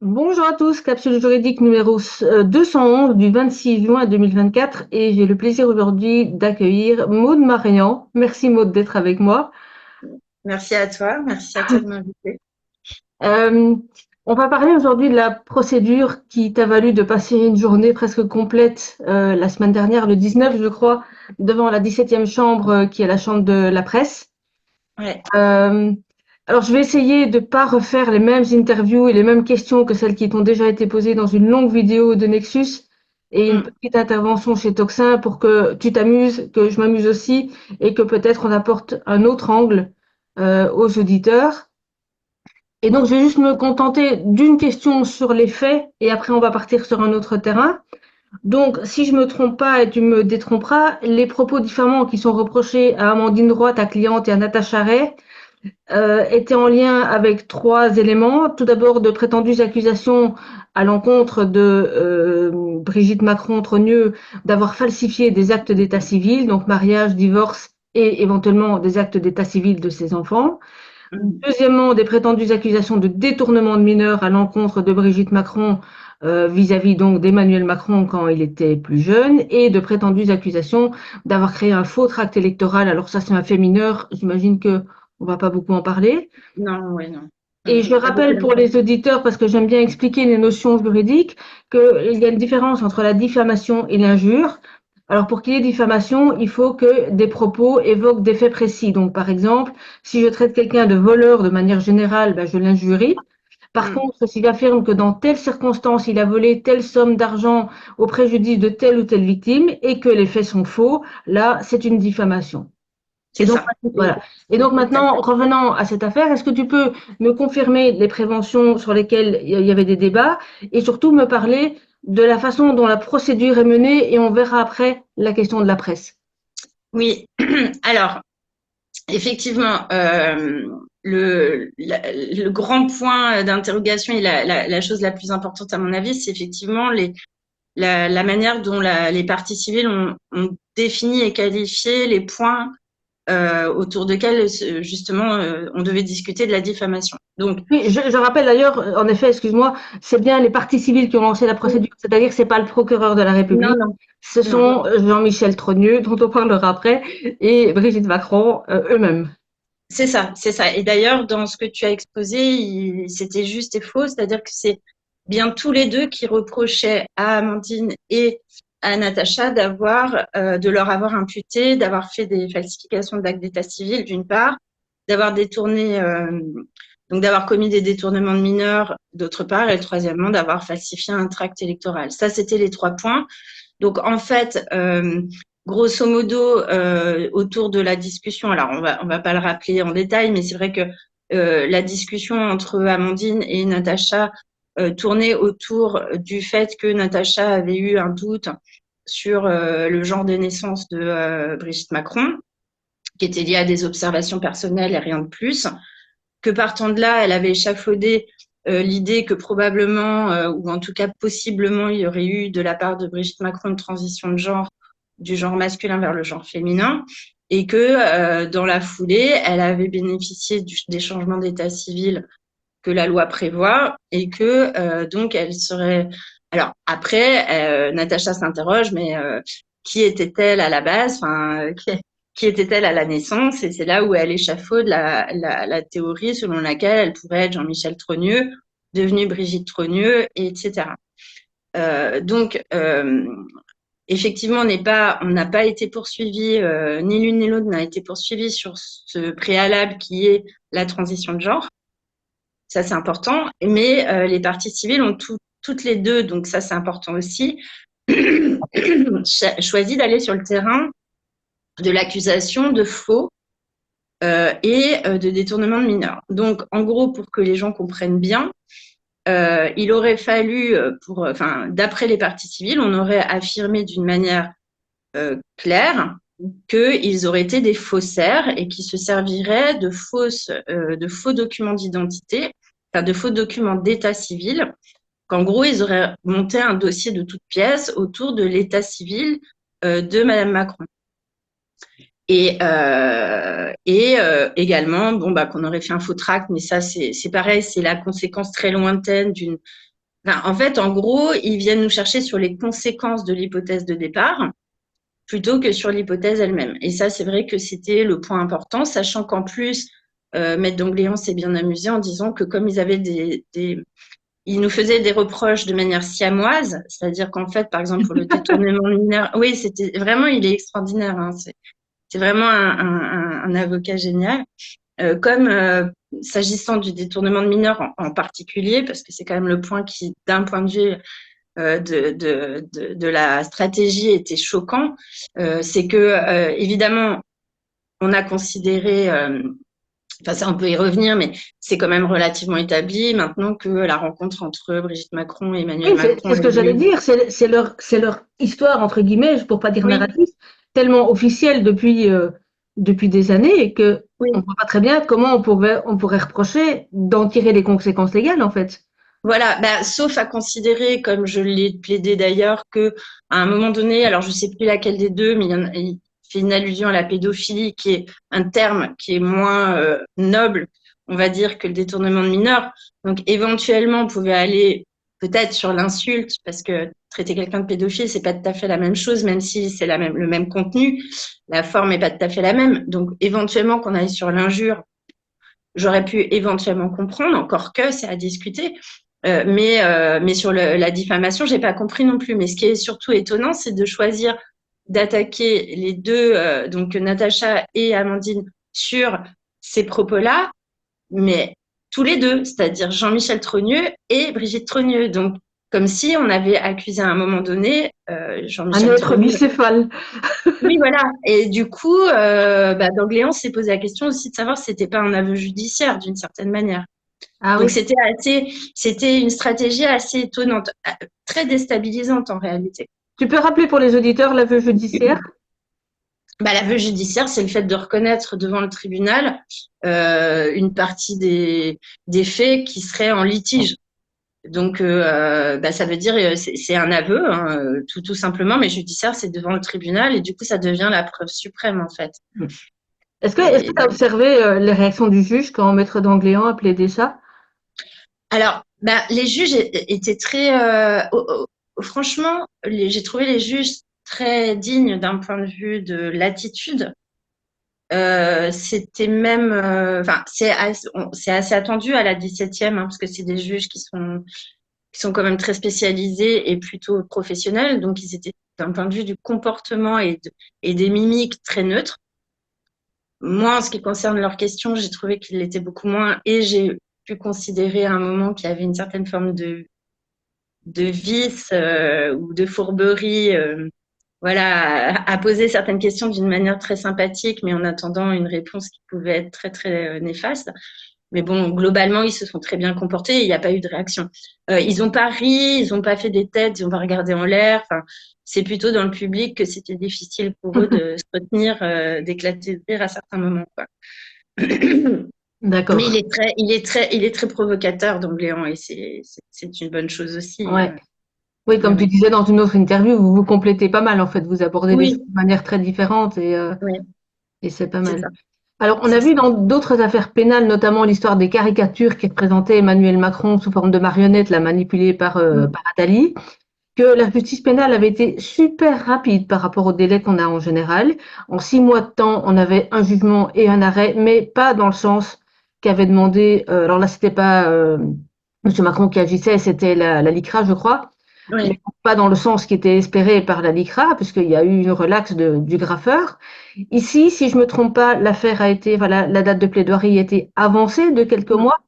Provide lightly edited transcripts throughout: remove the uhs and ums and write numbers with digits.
Bonjour à tous, capsule juridique numéro 211 du 26 juin 2024 et j'ai le plaisir aujourd'hui d'accueillir Maude Marian. Merci Maude d'être avec moi. Merci à toi de m'inviter. Euh, on va parler aujourd'hui de la procédure qui t'a valu de passer une journée presque complète la semaine dernière, le 19 je crois, devant la 17e chambre qui est la chambre de la presse. Ouais. Euh, alors, je vais essayer de pas refaire les mêmes interviews et les mêmes questions que celles qui t'ont déjà été posées dans une longue vidéo de Nexus et une Mm. petite intervention chez Toxin pour que tu t'amuses, que je m'amuse aussi et que peut-être on apporte un autre angle aux auditeurs. Et donc, je vais juste me contenter d'une question sur les faits et après on va partir sur un autre terrain. Donc, si je me trompe pas et tu me détromperas, les propos diffamants qui sont reprochés à Amandine Roy, ta cliente, et à Natacha Ray, était en lien avec trois éléments. Tout d'abord, de prétendues accusations à l'encontre de Brigitte Macron-Trogneux d'avoir falsifié des actes d'état civil, donc mariage, divorce et éventuellement des actes d'état civil de ses enfants. Mm. Deuxièmement, des prétendues accusations de détournement de mineurs à l'encontre de Brigitte Macron vis-à-vis donc d'Emmanuel Macron quand il était plus jeune et de prétendues accusations d'avoir créé un faux tract électoral. Alors ça, c'est un fait mineur. J'imagine que on va pas beaucoup en parler. Non, ouais, non. Et je Pas beaucoup rappelle pour d'infos. les auditeurs, parce que j'aime bien expliquer les notions juridiques, qu'il y a une différence entre la diffamation et l'injure. Alors, pour qu'il y ait diffamation, il faut que des propos évoquent des faits précis. Donc, par exemple, si je traite quelqu'un de voleur de manière générale, ben, je l'injurie. Par Mm. contre, s'il affirme que dans telle circonstance, il a volé telle somme d'argent au préjudice de telle ou telle victime et que les faits sont faux, là, c'est une diffamation. Et C'est donc, ça. voilà. Et donc maintenant, revenant à cette affaire, est-ce que tu peux me confirmer les préventions sur lesquelles il y avait des débats et surtout me parler de la façon dont la procédure est menée et on verra après la question de la presse. Oui. Alors, effectivement, le grand point d'interrogation et la chose la plus importante à mon avis, c'est effectivement la manière dont les parties civiles ont défini et qualifié les points autour desquels justement on devait discuter de la diffamation. Donc, Oui, je rappelle d'ailleurs, en effet, excuse-moi, c'est bien les parties civiles qui ont lancé la procédure, c'est-à-dire que c'est pas le procureur de la non, République, non, ce non. sont Jean-Michel Trogneux, dont on parlera après, et Brigitte Macron eux-mêmes. C'est ça, c'est ça. Et d'ailleurs, dans ce que tu as exposé, c'était juste et faux, c'est-à-dire que c'est bien tous les deux qui reprochaient à Amandine et à Natacha de leur avoir imputé, d'avoir fait des falsifications d'actes d'état civil, d'une part, d'avoir détourné, donc d'avoir commis des détournements de mineurs, d'autre part, et troisièmement, d'avoir falsifié un tract électoral. Ça, c'était les trois points. Donc, en fait, grosso modo, autour de la discussion, alors on va pas le rappeler en détail, mais c'est vrai que la discussion entre Amandine et Natacha tournait autour du fait que Natacha avait eu un doute sur le genre de naissance de Brigitte Macron, qui était lié à des observations personnelles et rien de plus. Que partant de là, elle avait échafaudé l'idée que probablement, ou en tout cas possiblement, il y aurait eu de la part de Brigitte Macron une transition de genre, du genre masculin vers le genre féminin, et que dans la foulée, elle avait bénéficié des changements d'état civil que la loi prévoit, et que donc elle serait. Alors après, Natacha s'interroge, mais qui était-elle à la base? Enfin, qui était-elle à la naissance? Et c'est là où elle échafaude la théorie selon laquelle elle pourrait être Jean-Michel Trogneux, devenue Brigitte Trogneux, etc. Donc, effectivement, on n'a pas été poursuivi, ni l'une ni l'autre n'a été poursuivi sur ce préalable qui est la transition de genre. Ça, c'est important. Mais les parties civiles ont toutes les deux, donc ça, c'est important aussi, choisi d'aller sur le terrain de l'accusation de faux et de détournement de mineurs. Donc, en gros, pour que les gens comprennent bien, il aurait fallu, d'après les parties civiles, on aurait affirmé d'une manière claire qu'ils auraient été des faussaires et qui se serviraient de faux documents d'identité, enfin de faux documents d'état civil, qu'en gros, ils auraient monté un dossier de toutes pièces autour de l'état civil de Madame Macron. Et également, bon, bah, qu'on aurait fait un faux tract, mais ça, c'est pareil, c'est la conséquence très lointaine d'une. Enfin, en fait, en gros, ils viennent nous chercher sur les conséquences de l'hypothèse de départ plutôt que sur l'hypothèse elle-même. Et ça, c'est vrai que c'était le point important, sachant qu'en plus, Maître Dongléon s'est bien amusé en disant que comme ils avaient ils nous faisaient des reproches de manière siamoise, c'est-à-dire qu'en fait, par exemple, pour le détournement mineur, oui, c'était vraiment, il est extraordinaire, hein, c'est vraiment un avocat génial. Comme s'agissant du détournement de mineurs en particulier, parce que c'est quand même le point qui, d'un point de vue de la stratégie, était choquant, c'est que évidemment, on a considéré, enfin ça on peut y revenir, mais c'est quand même relativement établi maintenant que la rencontre entre Brigitte Macron et Oui, Emmanuel Macron c'est ce a que eu j'allais lieu. dire. C'est leur histoire, entre guillemets, pour pas dire Oui, narratif, tellement officielle depuis des années et que on oui. voit pas très bien comment on pourrait reprocher d'en tirer les conséquences légales, en fait. Voilà, bah, sauf à considérer, comme je l'ai plaidé d'ailleurs, que à un moment donné, alors je sais plus laquelle des deux, mais il fait une allusion à la pédophilie, qui est un terme qui est moins noble, on va dire, que le détournement de mineurs. Donc éventuellement, on pouvait aller peut-être sur l'insulte, parce que traiter quelqu'un de pédophile, c'est pas tout à fait la même chose, même si c'est le même contenu, la forme est pas tout à fait la même. Donc éventuellement qu'on aille sur l'injure, j'aurais pu éventuellement comprendre, encore que c'est à discuter. Mais sur la diffamation, j'ai pas compris non plus. Mais ce qui est surtout étonnant, c'est de choisir d'attaquer les deux, donc Natacha et Amandine, sur ces propos-là, mais tous les deux, c'est-à-dire Jean-Michel Trogneux et Brigitte Trogneux. Donc, comme si on avait accusé à un moment donné Un Jean-Michel être Trogneux. bicéphale. Oui, voilà. Et du coup, Dangléan s'est posé la question aussi de savoir si c'était pas un aveu judiciaire d'une certaine manière. Ah Donc oui. c'était une stratégie assez étonnante, très déstabilisante en réalité. Tu peux rappeler pour les auditeurs l'aveu judiciaire? Bah, l'aveu judiciaire, c'est le fait de reconnaître devant le tribunal une partie des faits qui seraient en litige. Donc, ça veut dire c'est un aveu, hein, tout simplement, mais judiciaire, c'est devant le tribunal et du coup, ça devient la preuve suprême en fait. Est-ce que Et tu as observé les réactions du juge quand Maître Dangléan a plaidé ça? alors, les juges étaient très, franchement, j'ai trouvé les juges très dignes d'un point de vue de l'attitude. C'était même, enfin, c'est assez attendu à la 17e, hein, parce que c'est des juges qui sont quand même très spécialisés et plutôt professionnels. Donc, ils étaient d'un point de vue du comportement et des mimiques très neutres. Moi, en ce qui concerne leurs questions, j'ai trouvé qu'ils l'étaient beaucoup moins et j'ai pu considérer à un moment qu'il y avait une certaine forme de vice ou de fourberie, voilà, à poser certaines questions d'une manière très sympathique, mais en attendant une réponse qui pouvait être très très néfaste. Mais bon, globalement, ils se sont très bien comportés et il n'y a pas eu de réaction. Ils n'ont pas ri, ils n'ont pas fait des têtes, ils n'ont pas regardé en l'air. Enfin, c'est plutôt dans le public que c'était difficile pour eux de se retenir, d'éclater de rire à certains moments, quoi. Mais D'accord. il est très provocateur, donc Léon, et c'est une bonne chose aussi. Ouais. Oui, Ouais, comme tu ouais. disais dans une autre interview, vous vous complétez pas mal en fait. Vous abordez les choses Oui, de manière très différente oui, et c'est pas c'est mal. ça, Alors, on a c'est vu ça. dans d'autres affaires pénales, notamment l'histoire des caricatures qui représentaient Emmanuel Macron sous forme de marionnette, la manipulée Mm. par Attali, que la justice pénale avait été super rapide par rapport au délai qu'on a en général. En 6 mois de temps, on avait un jugement et un arrêt, mais pas dans le sens qu'avait demandé. Alors là, c'était pas Monsieur Macron qui agissait, c'était la LICRA, je crois, mais Oui. pas dans le sens qui était espéré par la LICRA, puisqu'il y a eu une relaxe du graffeur. Ici, si je me trompe pas, l'affaire a été, voilà, la date de plaidoirie a été avancée de quelques Mm. mois.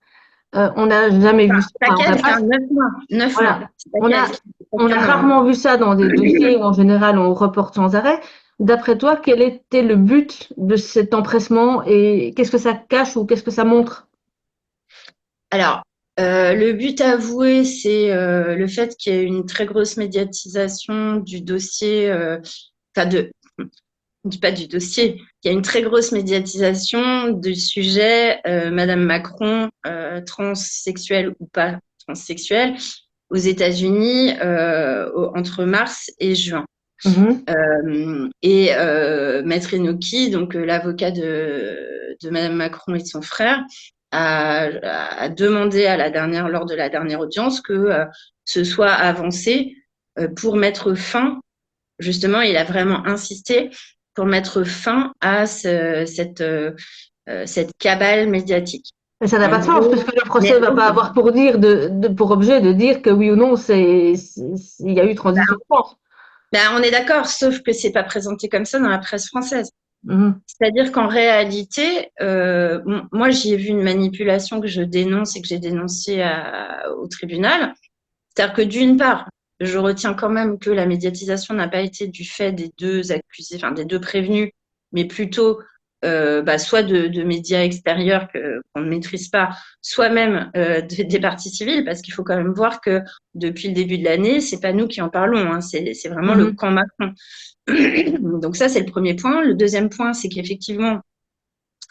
On n'a jamais vu Enfin, ça. pas Enfin, on n'a quelques, pas, hein, 9 mois. 9 mois. voilà, C'est pas on a, quelques, c'est on presque a un an, hein. rarement vu ça dans des dossiers où en général on reporte sans arrêt. D'après toi, quel était le but de cet empressement et qu'est-ce que ça cache ou qu'est-ce que ça montre? Alors, le but avoué, c'est le fait qu'il y ait une très grosse médiatisation du dossier, enfin pas du dossier, qu'il y a une très grosse médiatisation du sujet Madame Macron, transsexuelle ou pas transsexuelle, aux États-Unis entre mars et juin. Mhm. Et Maître Enoki, donc l'avocat de Madame Macron et de son frère, a demandé lors de la dernière audience que ce soit avancé pour mettre fin, justement, il a vraiment insisté pour mettre fin à cette cabale médiatique. Mais ça n'a En pas de sens, gros, puisque le procès mais ne va oui, pas avoir pour dire pour objet de dire que oui ou non, il y a eu transition de force. ben, on est d'accord, sauf que c'est pas présenté comme ça dans la presse française. Mhm. C'est-à-dire qu'en réalité, moi, j'y ai vu une manipulation que je dénonce et que j'ai dénoncée au tribunal. C'est-à-dire que d'une part, je retiens quand même que la médiatisation n'a pas été du fait des deux accusés, enfin des deux prévenus, mais plutôt soit de médias extérieurs qu'on ne maîtrise pas, soit même des parties civiles, parce qu'il faut quand même voir que depuis le début de l'année, c'est pas nous qui en parlons, hein, c'est vraiment le Mhm. camp Macron. Donc ça, c'est le premier point. Le deuxième point, c'est qu'effectivement,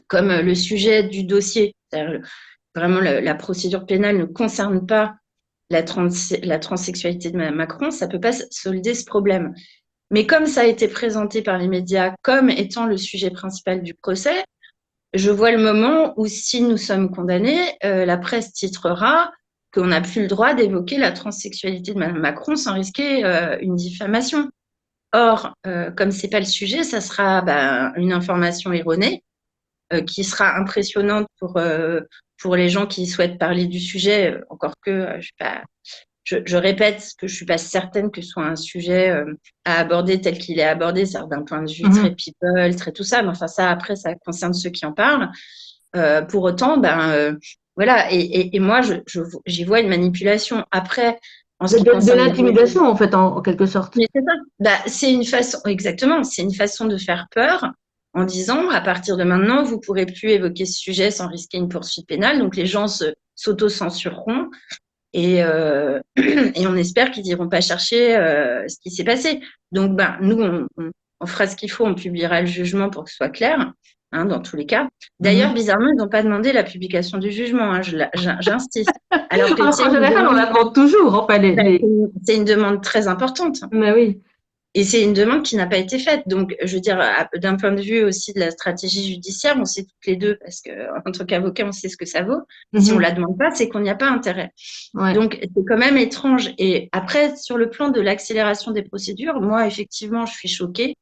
comme le sujet du dossier, vraiment la procédure pénale ne concerne pas la transsexualité de Mme Macron, ça ne peut pas solder ce problème. Mais comme ça a été présenté par les médias comme étant le sujet principal du procès, je vois le moment où, si nous sommes condamnés, la presse titrera qu'on n'a plus le droit d'évoquer la transsexualité de Mme Macron sans risquer une diffamation. Or, comme c'est pas le sujet, ça sera une information erronée qui sera impressionnante pour les gens qui souhaitent parler du sujet. Encore que je répète que je suis pas certaine que ce soit un sujet à aborder tel qu'il est abordé, c'est-à-dire d'un point de vue très Mhm. people, très tout ça. Mais enfin, ça après, ça concerne ceux qui en parlent. Pour autant, voilà. Et moi, j'y vois une manipulation. Après, en ce qui De concerne les l'intimidation, en fait, en quelque sorte. mais c'est ça. C'est une façon, exactement, c'est une façon de faire peur en disant, à partir de maintenant, vous pourrez plus évoquer ce sujet sans risquer une poursuite pénale. Donc les gens s'auto-censureront et, et on espère qu'ils n'iront pas chercher ce qui s'est passé. Donc nous, on fera ce qu'il faut, on publiera le jugement pour que ce soit clair, hein, dans tous les cas. D'ailleurs, Mhm. bizarrement, ils n'ont pas demandé la publication du jugement, hein, j'insiste. Alors que c'est En une général, on demande, la demande toujours. Enfin, c'est une demande très importante. Mais oui, Et c'est une demande qui n'a pas été faite. Donc, je veux dire, d'un point de vue aussi de la stratégie judiciaire, on sait toutes les deux, parce qu'en tant qu'avocat, on sait ce que ça vaut. Si on ne mhm. la demande pas, c'est qu'on n'y a pas intérêt. Ouais. Donc, c'est quand même étrange. Et après, sur le plan de l'accélération des procédures, moi, effectivement, je suis choquée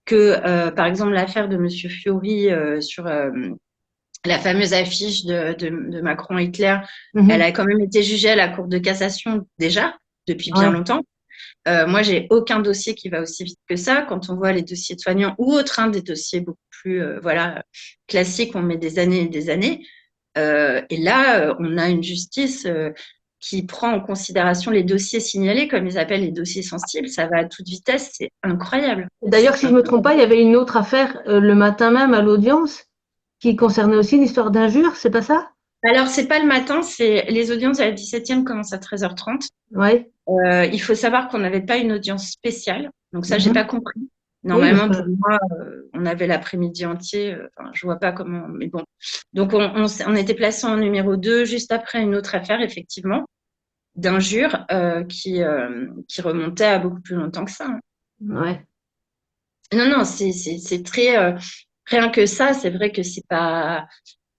que, par exemple, l'affaire de Monsieur Fiori sur la fameuse affiche de Macron-Hitler, elle Mhm. a quand même été jugée à la Cour de cassation déjà, depuis bien Ouais. longtemps. Moi, j'ai aucun dossier qui va aussi vite que ça. Quand on voit les dossiers de soignants ou autres, hein, des dossiers beaucoup plus voilà, classiques, on met des années et des années. Et là, on a une justice qui prend en considération les dossiers signalés, comme ils appellent les dossiers sensibles. Ça va à toute vitesse, c'est incroyable. C'est D'ailleurs, si je me trompe incroyable. pas, il y avait une autre affaire le matin même à l'audience qui concernait aussi l'histoire d'injure, c'est pas ça? Alors, c'est pas le matin, c'est les audiences à la 17e commencent à 13h30. Ouais. Il faut savoir qu'on n'avait pas une audience spéciale, donc ça, j'ai pas Mhm. compris. Oui, parce Normalement, pour que. moi, on avait l'après-midi entier. Enfin, je vois pas comment, mais bon. Donc, on était placé en numéro 2 juste après une autre affaire, effectivement, d'injure qui remontait à beaucoup plus longtemps que ça, hein. Ouais. Non, non, c'est très. Rien que ça, c'est vrai que c'est pas.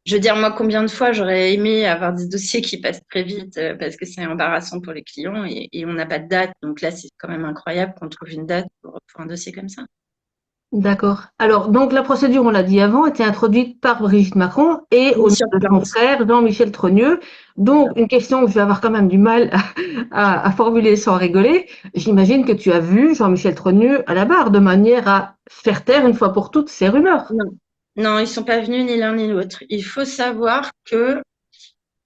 Je veux dire, moi, combien de fois j'aurais aimé avoir des dossiers qui passent très vite parce que c'est embarrassant pour les clients et on n'a pas de date. Donc là, c'est quand même incroyable qu'on trouve une date pour un dossier comme ça. D'accord. Alors, donc la procédure, on l'a dit avant, était introduite par Brigitte Macron et au Oui, nom sur de son plainte. frère, Jean-Michel Trogneux. Donc, une question que je vais avoir quand même du mal à formuler sans rigoler. J'imagine que tu as vu Jean-Michel Trogneux à la barre de manière à faire taire une fois pour toutes ces rumeurs. Non. Non, ils sont pas venus ni l'un ni l'autre. Il faut savoir que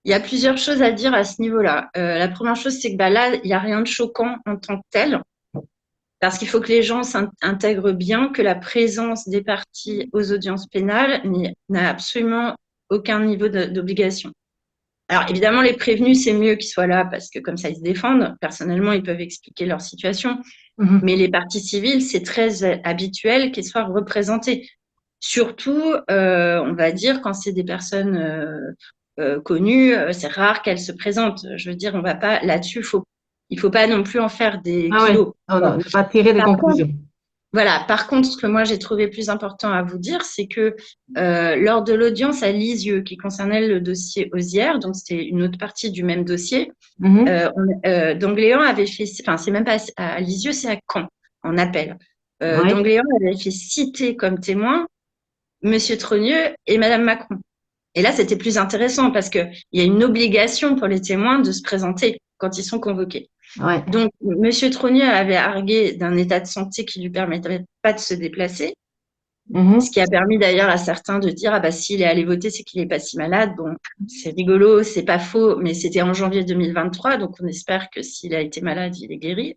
il y a plusieurs choses à dire à ce niveau-là. La première chose, c'est que là, il n'y a rien de choquant en tant que tel. Parce qu'il faut que les gens s'intègrent bien que la présence des parties aux audiences pénales n'a absolument aucun niveau d'obligation. Alors évidemment, les prévenus, c'est mieux qu'ils soient là parce que comme ça, ils se défendent. Personnellement, ils peuvent expliquer leur situation. Mhm. Mais les parties civiles, c'est très habituel qu'elles soient représentées. Surtout, on va dire, quand c'est des personnes connues, c'est rare qu'elles se présentent. Je veux dire, on va pas là-dessus, il faut pas non plus en faire des Ah ouais, kilos. non, Bon. non, ne pas tirer des Par contre, conclusions. voilà. Par contre, ce que moi j'ai trouvé plus important à vous dire, c'est que lors de l'audience à Lisieux, qui concernait le dossier Osière, donc c'était une autre partie du même dossier, Mhm. Dongléan avait fait, enfin c'est même pas à Lisieux, c'est à Caen, en appel. Ouais. Dongléan avait fait citer comme témoins Monsieur Trogneux et Madame Macron. Et là, c'était plus intéressant parce qu'il y a une obligation pour les témoins de se présenter quand ils sont convoqués. Ouais. Donc, Monsieur Trogneux avait argué d'un état de santé qui lui permettrait pas de se déplacer, ce Mhm. qui a permis d'ailleurs à certains de dire, ah bah s'il est allé voter, c'est qu'il n'est pas si malade. Bon, c'est rigolo, c'est pas faux, mais c'était en janvier 2023, donc on espère que s'il a été malade, il est guéri.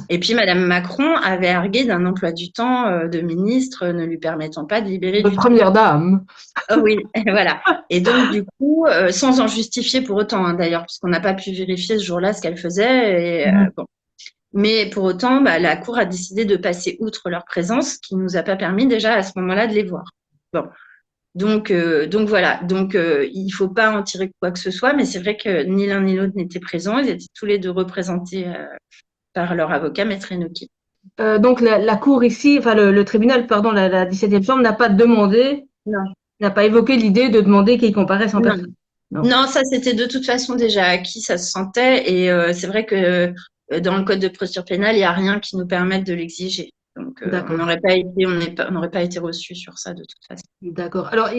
Et puis Madame Macron avait argué d'un emploi du temps de ministre ne lui permettant pas de libérer Notre du temps. première dame. Oh oui, voilà. Et donc, du coup, sans en justifier pour autant, hein, d'ailleurs, puisqu'on n'a pas pu vérifier ce jour-là ce qu'elle faisait. Et, Mhm. bon. Mais pour autant, bah, la Cour a décidé de passer outre leur présence, ce qui ne nous a pas permis déjà à ce moment-là de les voir. Bon. Donc voilà. Donc, il ne faut pas en tirer quoi que ce soit, mais c'est vrai que ni l'un ni l'autre n'étaient présents. Ils étaient tous les deux représentés par leur avocat, Maître Enoki. Donc la cour ici, enfin le tribunal, pardon, la 17e chambre n'a pas demandé, Non, n'a pas évoqué l'idée de demander qu'ils comparaissent en non. personne. Non. Non, ça c'était de toute façon déjà acquis, ça se sentait. Et c'est vrai que dans le code de procédure pénale, il n'y a rien qui nous permette de l'exiger. Donc on D'accord. n'aurait pas été, on n'aurait pas été reçu sur ça de toute façon. D'accord. Alors,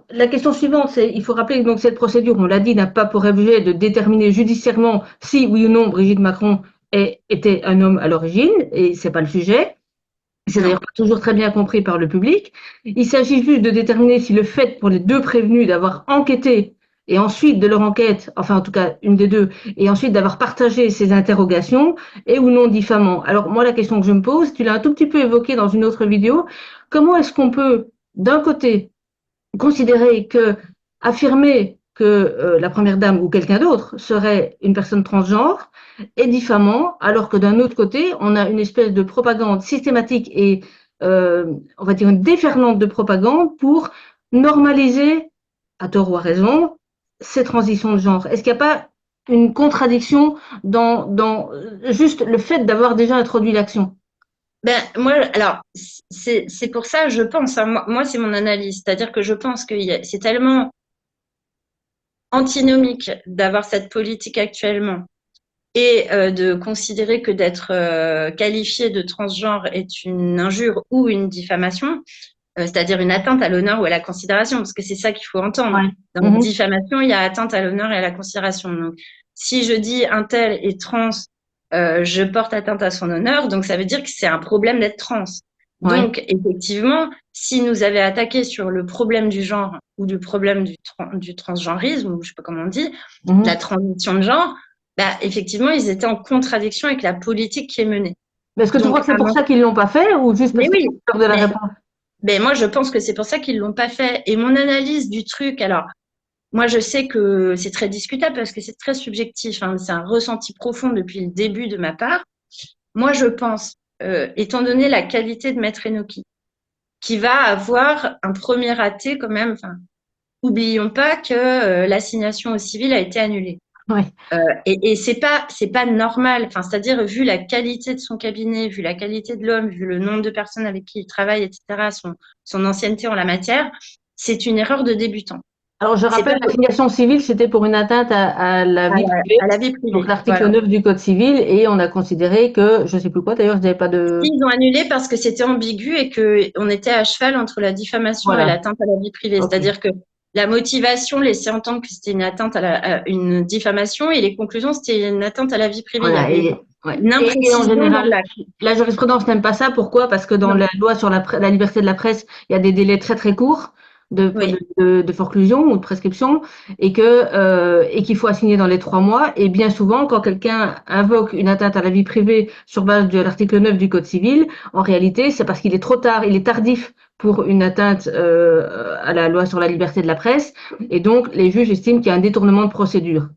la question suivante, c'est, il faut rappeler que donc cette procédure, on l'a dit, n'a pas pour objet de déterminer judiciairement si oui ou non Brigitte Macron était un homme à l'origine, et c'est pas le sujet. C'est Non. d'ailleurs pas toujours très bien compris par le public. Il s'agit juste de déterminer si le fait pour les deux prévenus d'avoir enquêté et ensuite de leur enquête, enfin en tout cas une des deux, et ensuite d'avoir partagé ces interrogations est ou non diffamant. Alors moi la question que je me pose, tu l'as un tout petit peu évoqué dans une autre vidéo, comment est-ce qu'on peut d'un côté considérer que affirmer que la première dame ou quelqu'un d'autre serait une personne transgenre est diffamant, alors que d'un autre côté, on a une espèce de propagande systématique et on va dire une déferlante de propagande pour normaliser, à tort ou à raison, ces transitions de genre. Est-ce qu'il n'y a pas une contradiction dans juste le fait d'avoir déjà introduit l'action? Ben moi, alors c'est pour ça, je pense. Hein, moi c'est mon analyse, c'est-à-dire que je pense que c'est tellement antinomique d'avoir cette politique actuellement et de considérer que d'être qualifié de transgenre est une injure ou une diffamation, c'est-à-dire une atteinte à l'honneur ou à la considération, parce que c'est ça qu'il faut entendre. Ouais. Dans la Mhm. diffamation, il y a atteinte à l'honneur et à la considération. Donc, si je dis un tel est trans, je porte atteinte à son honneur, donc ça veut dire que c'est un problème d'être trans. Ouais. Donc, effectivement, si nous avait attaqué sur le problème du genre ou du problème du transgenrisme, ou je sais pas comment on dit, de la Mhm. transition de genre, bah, effectivement, ils étaient en contradiction avec la politique qui est menée. Mais est-ce que tu crois Donc, que c'est pour ça qu'ils ne l'ont pas fait ou juste mais parce qu'ils oui, ont peur de la mais réponse? moi, je pense que c'est pour ça qu'ils l'ont pas fait. Et mon analyse du truc, alors, moi, je sais que c'est très discutable parce que c'est très subjectif. Hein, c'est un ressenti profond depuis le début de ma part. Moi, je pense, étant donné la qualité de Maître Enoki, qui va avoir un premier raté quand même. Enfin, oublions pas que l'assignation au civil a été annulée. Oui. Et c'est pas normal. Enfin, c'est-à-dire vu la qualité de son cabinet, vu la qualité de l'homme, vu le nombre de personnes avec qui il travaille, etc., son ancienneté en la matière, c'est une erreur de débutant. Alors, je C'est pas rappelle, l'assignation civile, c'était pour une atteinte à la à vie privée, à la vie donc privée. l'article Voilà. 9 du Code civil, et on a considéré que, je ne sais plus quoi d'ailleurs, je n'avais pas de... Ils ont annulé parce que c'était ambigu et que on était à cheval entre la diffamation et Voilà, l'atteinte à la vie privée. ok. C'est-à-dire que la motivation laissait entendre que c'était une atteinte à une diffamation et les conclusions, c'était une atteinte à la vie privée. Il y Voilà, avait ouais. une Et en imprécision dans général, l'acte. la jurisprudence n'aime pas ça. Pourquoi? Parce que dans Non. la loi sur la liberté de la presse, il y a des délais très très courts Oui. de forclusion ou de prescription et qu'il faut assigner dans les 3 mois. Et bien souvent, quand quelqu'un invoque une atteinte à la vie privée sur base de l'article 9 du Code civil, en réalité, c'est parce qu'il est trop tard, il est tardif pour une atteinte à la loi sur la liberté de la presse. Et donc, les juges estiment qu'il y a un détournement de procédure.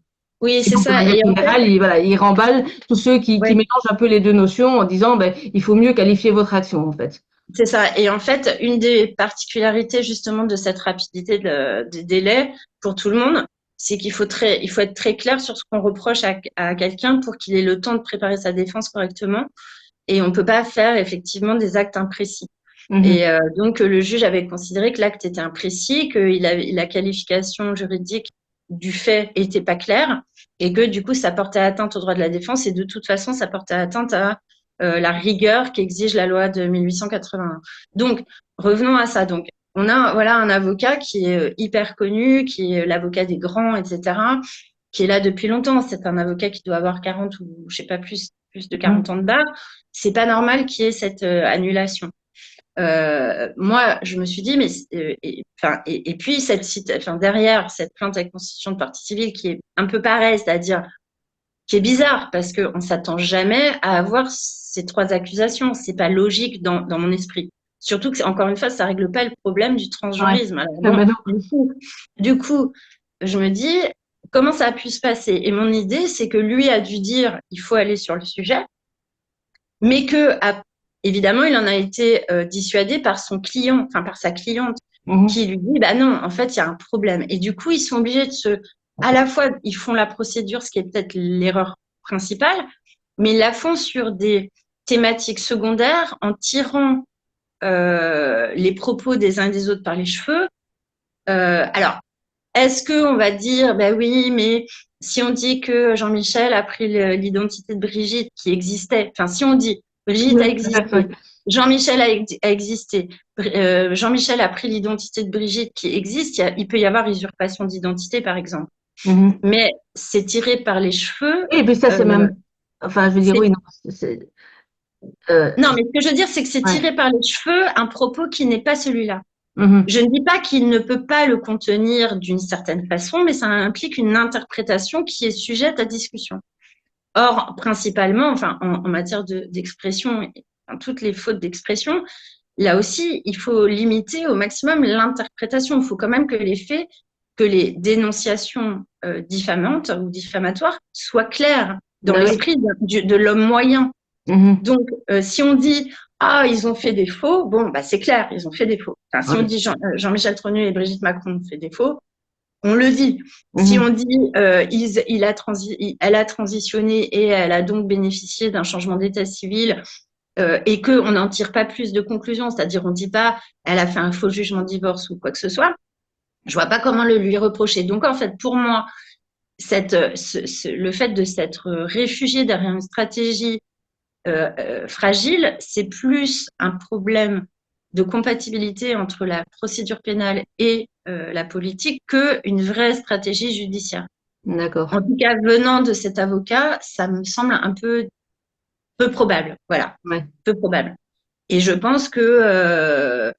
Oui, Et c'est donc, de ça. manière Et en fait, générale, il remballe tous ceux qui ouais, mélangent un peu les deux notions en disant, ben, il faut mieux qualifier votre action, en fait. c'est ça. Et en fait, une des particularités justement de cette rapidité des délais pour tout le monde, c'est qu'il faut être très clair sur ce qu'on reproche à quelqu'un pour qu'il ait le temps de préparer sa défense correctement. Et on peut pas faire effectivement des actes imprécis. Et donc, le juge avait considéré que l'acte était imprécis, que la qualification juridique du fait était pas claire et que du coup, ça portait atteinte au droit de la défense et de toute façon, ça portait atteinte à la rigueur qu'exige la loi de 1881. Donc, revenons à ça. Donc, on a voilà un avocat qui est hyper connu, qui est l'avocat des grands, etc., qui est là depuis longtemps. C'est un avocat qui doit avoir 40 ou je sais pas plus de 40 ans de barre. C'est pas normal qu'il y ait cette annulation. Moi, je me suis dit, mais et puis derrière cette plainte à constitution de partie civile qui est un peu pareil, c'est-à-dire qui est bizarre parce qu'on s'attend jamais à avoir ces 3 accusations. C'est pas logique dans mon esprit. Surtout que encore une fois, ça règle pas le problème du transgenrisme. Alors, du coup, je me dis comment ça a pu se passer. Et mon idée, c'est que lui a dû dire il faut aller sur le sujet, mais que évidemment, il en a été dissuadé par son client, enfin par sa cliente, qui lui dit bah non, en fait, il y a un problème. Et du coup, ils sont obligés à la fois, ils font la procédure, ce qui est peut-être l'erreur principale, mais ils la font sur des thématiques secondaires en tirant les propos des uns et des autres par les cheveux. Alors, est-ce qu'on va dire, ben oui, mais si on dit que Jean-Michel a pris l'identité de Brigitte qui existait, enfin, si on dit Brigitte a existé, Jean-Michel a existé, Jean-Michel a pris l'identité de Brigitte qui existe, il peut y avoir usurpation d'identité, par exemple. Mais c'est tiré par les cheveux. Et puis ça, c'est même. Enfin, je veux dire, oui, non. Non, mais ce que je veux dire, c'est que c'est tiré par les cheveux un propos qui n'est pas celui-là. Je ne dis pas qu'il ne peut pas le contenir d'une certaine façon, mais ça implique une interprétation qui est sujette à discussion. Or, principalement, enfin, en matière d'expression, toutes les fautes d'expression, là aussi, il faut limiter au maximum l'interprétation. Il faut quand même que les faits, que les dénonciations diffamantes ou diffamatoires soient claires dans l'esprit de l'homme moyen. Donc, si on dit ah, ils ont fait des faux, bon, bah, c'est clair, ils ont fait des faux. Enfin, si on dit Jean-Michel Trogneux et Brigitte Macron ont fait des faux, on le dit. Si on dit elle a transitionné et elle a donc bénéficié d'un changement d'état civil et qu'on n'en tire pas plus de conclusions, c'est-à-dire on ne dit pas elle a fait un faux jugement de divorce ou quoi que ce soit, je vois pas comment le lui reprocher. Donc, en fait, pour moi, le fait de s'être réfugié derrière une stratégie fragile, c'est plus un problème de compatibilité entre la procédure pénale et la politique qu'une vraie stratégie judiciaire. D'accord. En tout cas, venant de cet avocat, ça me semble un peu probable. Voilà, peu probable. Et je pense que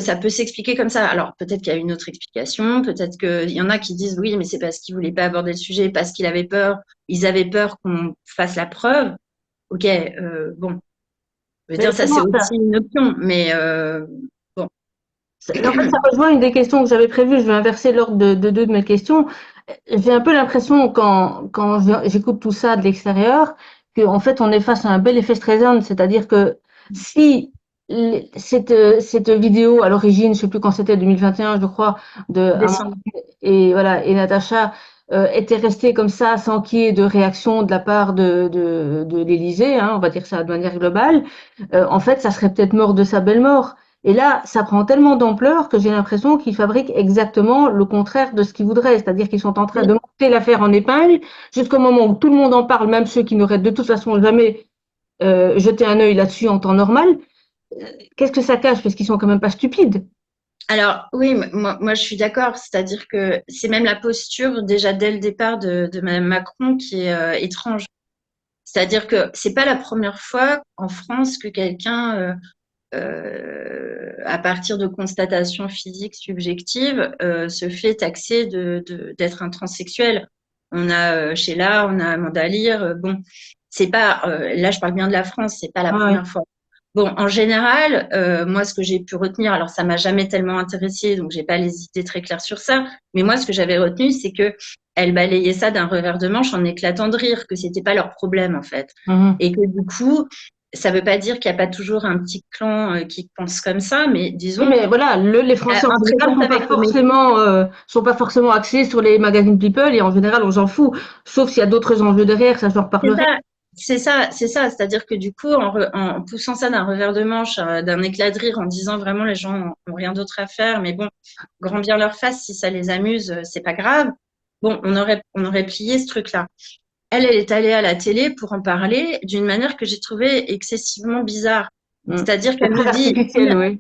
ça peut s'expliquer comme ça. Alors peut-être qu'il y a une autre explication, peut-être qu'il y en a qui disent oui, mais c'est parce qu'ils voulaient pas aborder le sujet, parce qu'ils avaient peur, ils avaient peur qu'on fasse la preuve. Ok, bon, je veux dire, ça c'est aussi une option, mais bon. En fait, ça rejoint une des questions que j'avais prévues. Je vais inverser l'ordre de 2 de mes questions. J'ai un peu l'impression, quand j'écoute tout ça de l'extérieur, qu'en fait, on est face à un bel effet Streisand. C'est-à-dire que si cette vidéo, à l'origine, je sais plus quand c'était, 2021, je crois, et voilà, et Natacha, était restée comme ça, sans qu'il y ait de réaction de la part de l'Élysée, hein, on va dire ça de manière globale, en fait, ça serait peut-être mort de sa belle mort. Et là, ça prend tellement d'ampleur que j'ai l'impression qu'ils fabriquent exactement le contraire de ce qu'ils voudraient. C'est-à-dire qu'ils sont en train de monter l'affaire en épingle jusqu'au moment où tout le monde en parle, même ceux qui n'auraient de toute façon jamais jeté un œil là-dessus en temps normal. Qu'est-ce que ça cache? Parce qu'ils sont quand même pas stupides. Alors oui, moi je suis d'accord. C'est-à-dire que c'est même la posture déjà dès le départ de Mme Macron qui est étrange. C'est-à-dire que c'est pas la première fois en France que quelqu'un à partir de constatations physiques subjectives, se fait taxer d'être un transsexuel. On a Sheila, on a Amanda Lear. Bon, c'est pas là, je parle bien de la France, c'est pas la première fois. Bon, en général, moi, ce que j'ai pu retenir, alors ça m'a jamais tellement intéressée, donc j'ai pas les idées très claires sur ça. Mais moi, ce que j'avais retenu, c'est que elle balayait ça d'un revers de manche en éclatant de rire, que c'était pas leur problème en fait, et que du coup, ça veut pas dire qu'il n'y a pas toujours un petit clan qui pense comme ça, mais Oui, disons, mais voilà, les Français en en général présence avec eux. Mais sont pas forcément axés sur les magazines People et en général, on s'en fout. Sauf s'il y a d'autres enjeux derrière, ça, j'en c'est reparlerai. ça, c'est ça, c'est ça. C'est-à-dire que du coup, en poussant ça d'un revers de manche, d'un éclat de rire, en disant vraiment les gens ont rien d'autre à faire, mais bon, grand bien leur face, si ça les amuse, c'est pas grave. Bon, on aurait plié ce truc-là. Elle est allée à la télé pour en parler d'une manière que j'ai trouvée excessivement bizarre. Mm. C'est-à-dire C'est qu'elle nous très dit, artificiel, oui.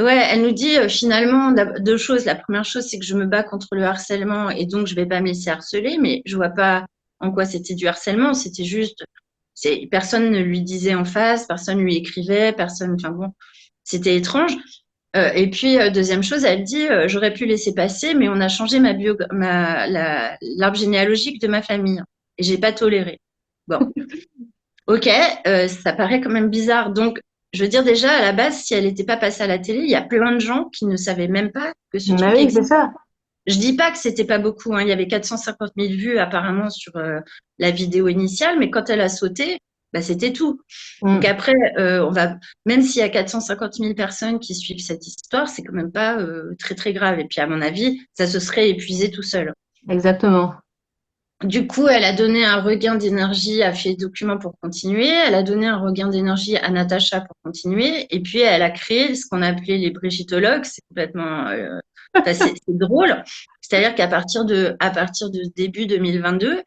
ouais, elle nous dit finalement deux choses. La première chose, c'est que je me bats contre le harcèlement et donc je vais pas me laisser harceler, mais je vois pas en quoi c'était du harcèlement. C'était juste, personne ne lui disait en face, personne lui écrivait, personne. Enfin bon, c'était étrange. Et puis deuxième chose, elle dit, j'aurais pu laisser passer, mais on a changé l'arbre généalogique de ma famille et j'ai pas toléré. Bon, ok, ça paraît quand même bizarre. Donc, je veux dire déjà à la base, si elle n'était pas passée à la télé, il y a plein de gens qui ne savaient même pas que ce Mais truc oui, c'est existait. ça. Je dis pas que c'était pas beaucoup, hein. Il y avait 450 000 vues apparemment sur la vidéo initiale, mais quand elle a sauté, bah, c'était tout. Donc Mm. après, même s'il y a 450 000 personnes qui suivent cette histoire, c'est quand même pas très très grave. Et puis à mon avis, ça se serait épuisé tout seul. Exactement. Du coup, elle a donné un regain d'énergie à Fait Document pour continuer. Elle a donné un regain d'énergie à Natacha pour continuer. Et puis, elle a créé ce qu'on appelait les brigitologues. C'est complètement, enfin, c'est drôle. C'est-à-dire à partir de début 2022,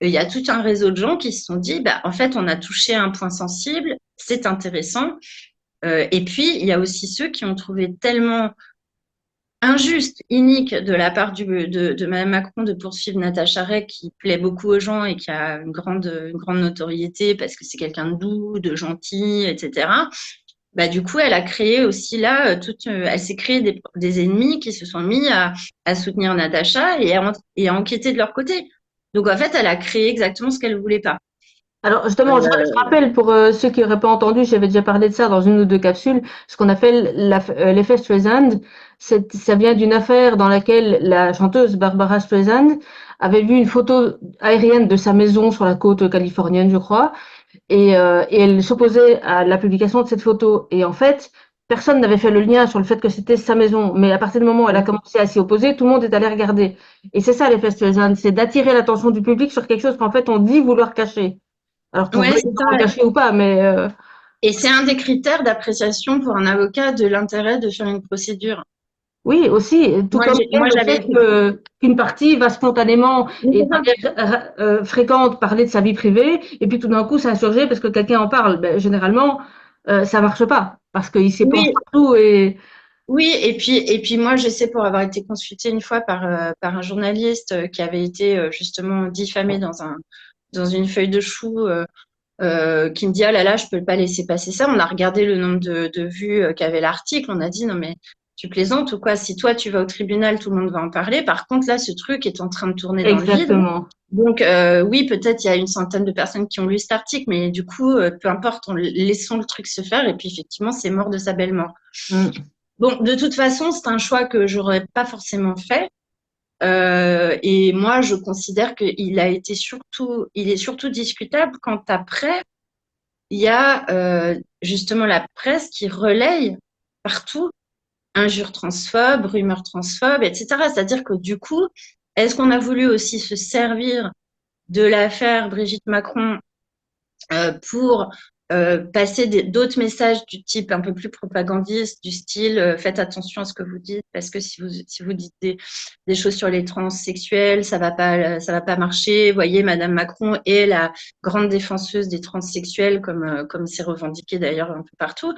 il y a tout un réseau de gens qui se sont dit, bah, en fait, on a touché un point sensible. C'est intéressant. Et puis, il y a aussi ceux qui ont trouvé tellement injuste, inique de la part de Mme Macron de poursuivre Natacha Arek, qui plaît beaucoup aux gens et qui a une grande notoriété parce que c'est quelqu'un de doux, de gentil, etc. Bah, du coup, elle a créé aussi là, elle s'est créé des ennemis qui se sont mis à soutenir Natacha et à enquêter de leur côté. Donc, en fait, elle a créé exactement ce qu'elle voulait pas. Alors justement, je Euh, rappelle pour ceux qui n'auraient pas entendu, j'avais déjà parlé de ça dans une ou deux capsules, ce qu'on appelle l'effet Streisand. Ça vient d'une affaire dans laquelle la chanteuse Barbara Streisand avait vu une photo aérienne de sa maison sur la côte californienne, je crois, et elle s'opposait à la publication de cette photo. Et en fait, personne n'avait fait le lien sur le fait que c'était sa maison. Mais à partir du moment où elle a commencé à s'y opposer, tout le monde est allé regarder. Et c'est ça l'effet Streisand, c'est d'attirer l'attention du public sur quelque chose qu'en fait on dit vouloir cacher. Alors qu'on ouais, veut c'est ça. évidemment cacher ou pas, mais Et c'est un des critères d'appréciation pour un avocat de l'intérêt de faire une procédure. oui, aussi, tout Moi, comme moi, le j'avais fait été. qu'une partie va spontanément Mais et c'est de ça. manière fréquente parler de sa vie privée, et puis tout d'un coup s'insurger parce que quelqu'un en parle. Ben, généralement, ça marche pas, parce qu'il s'y plonge Oui, partout et oui, et puis moi, je sais pour avoir été consultée une fois par un journaliste qui avait été justement diffamé dans une feuille de chou, qui me dit, ah là là, je peux pas laisser passer ça. On a regardé le nombre de vues qu'avait l'article. On a dit, non mais tu plaisantes ou quoi? Si toi tu vas au tribunal, tout le monde va en parler. Par contre, là, ce truc est en train de tourner dans le vide. exactement. Donc oui, peut-être il y a une centaine de personnes qui ont lu cet article, mais du coup, peu importe, laissons le truc se faire. Et puis effectivement, c'est mort de sa belle mort. Mm. Bon, de toute façon, c'est un choix que j'aurais pas forcément fait. Et moi, je considère il est surtout discutable quand après, il y a justement la presse qui relaye partout injures transphobes, rumeurs transphobes, etc. C'est-à-dire que du coup, est-ce qu'on a voulu aussi se servir de l'affaire Brigitte Macron pour passer d'autres messages du type un peu plus propagandiste, du style faites attention à ce que vous dites parce que si vous dites des choses sur les transsexuels, ça va pas marcher. Voyez, Madame Macron est la grande défenseuse des transsexuels comme c'est revendiqué d'ailleurs un peu partout.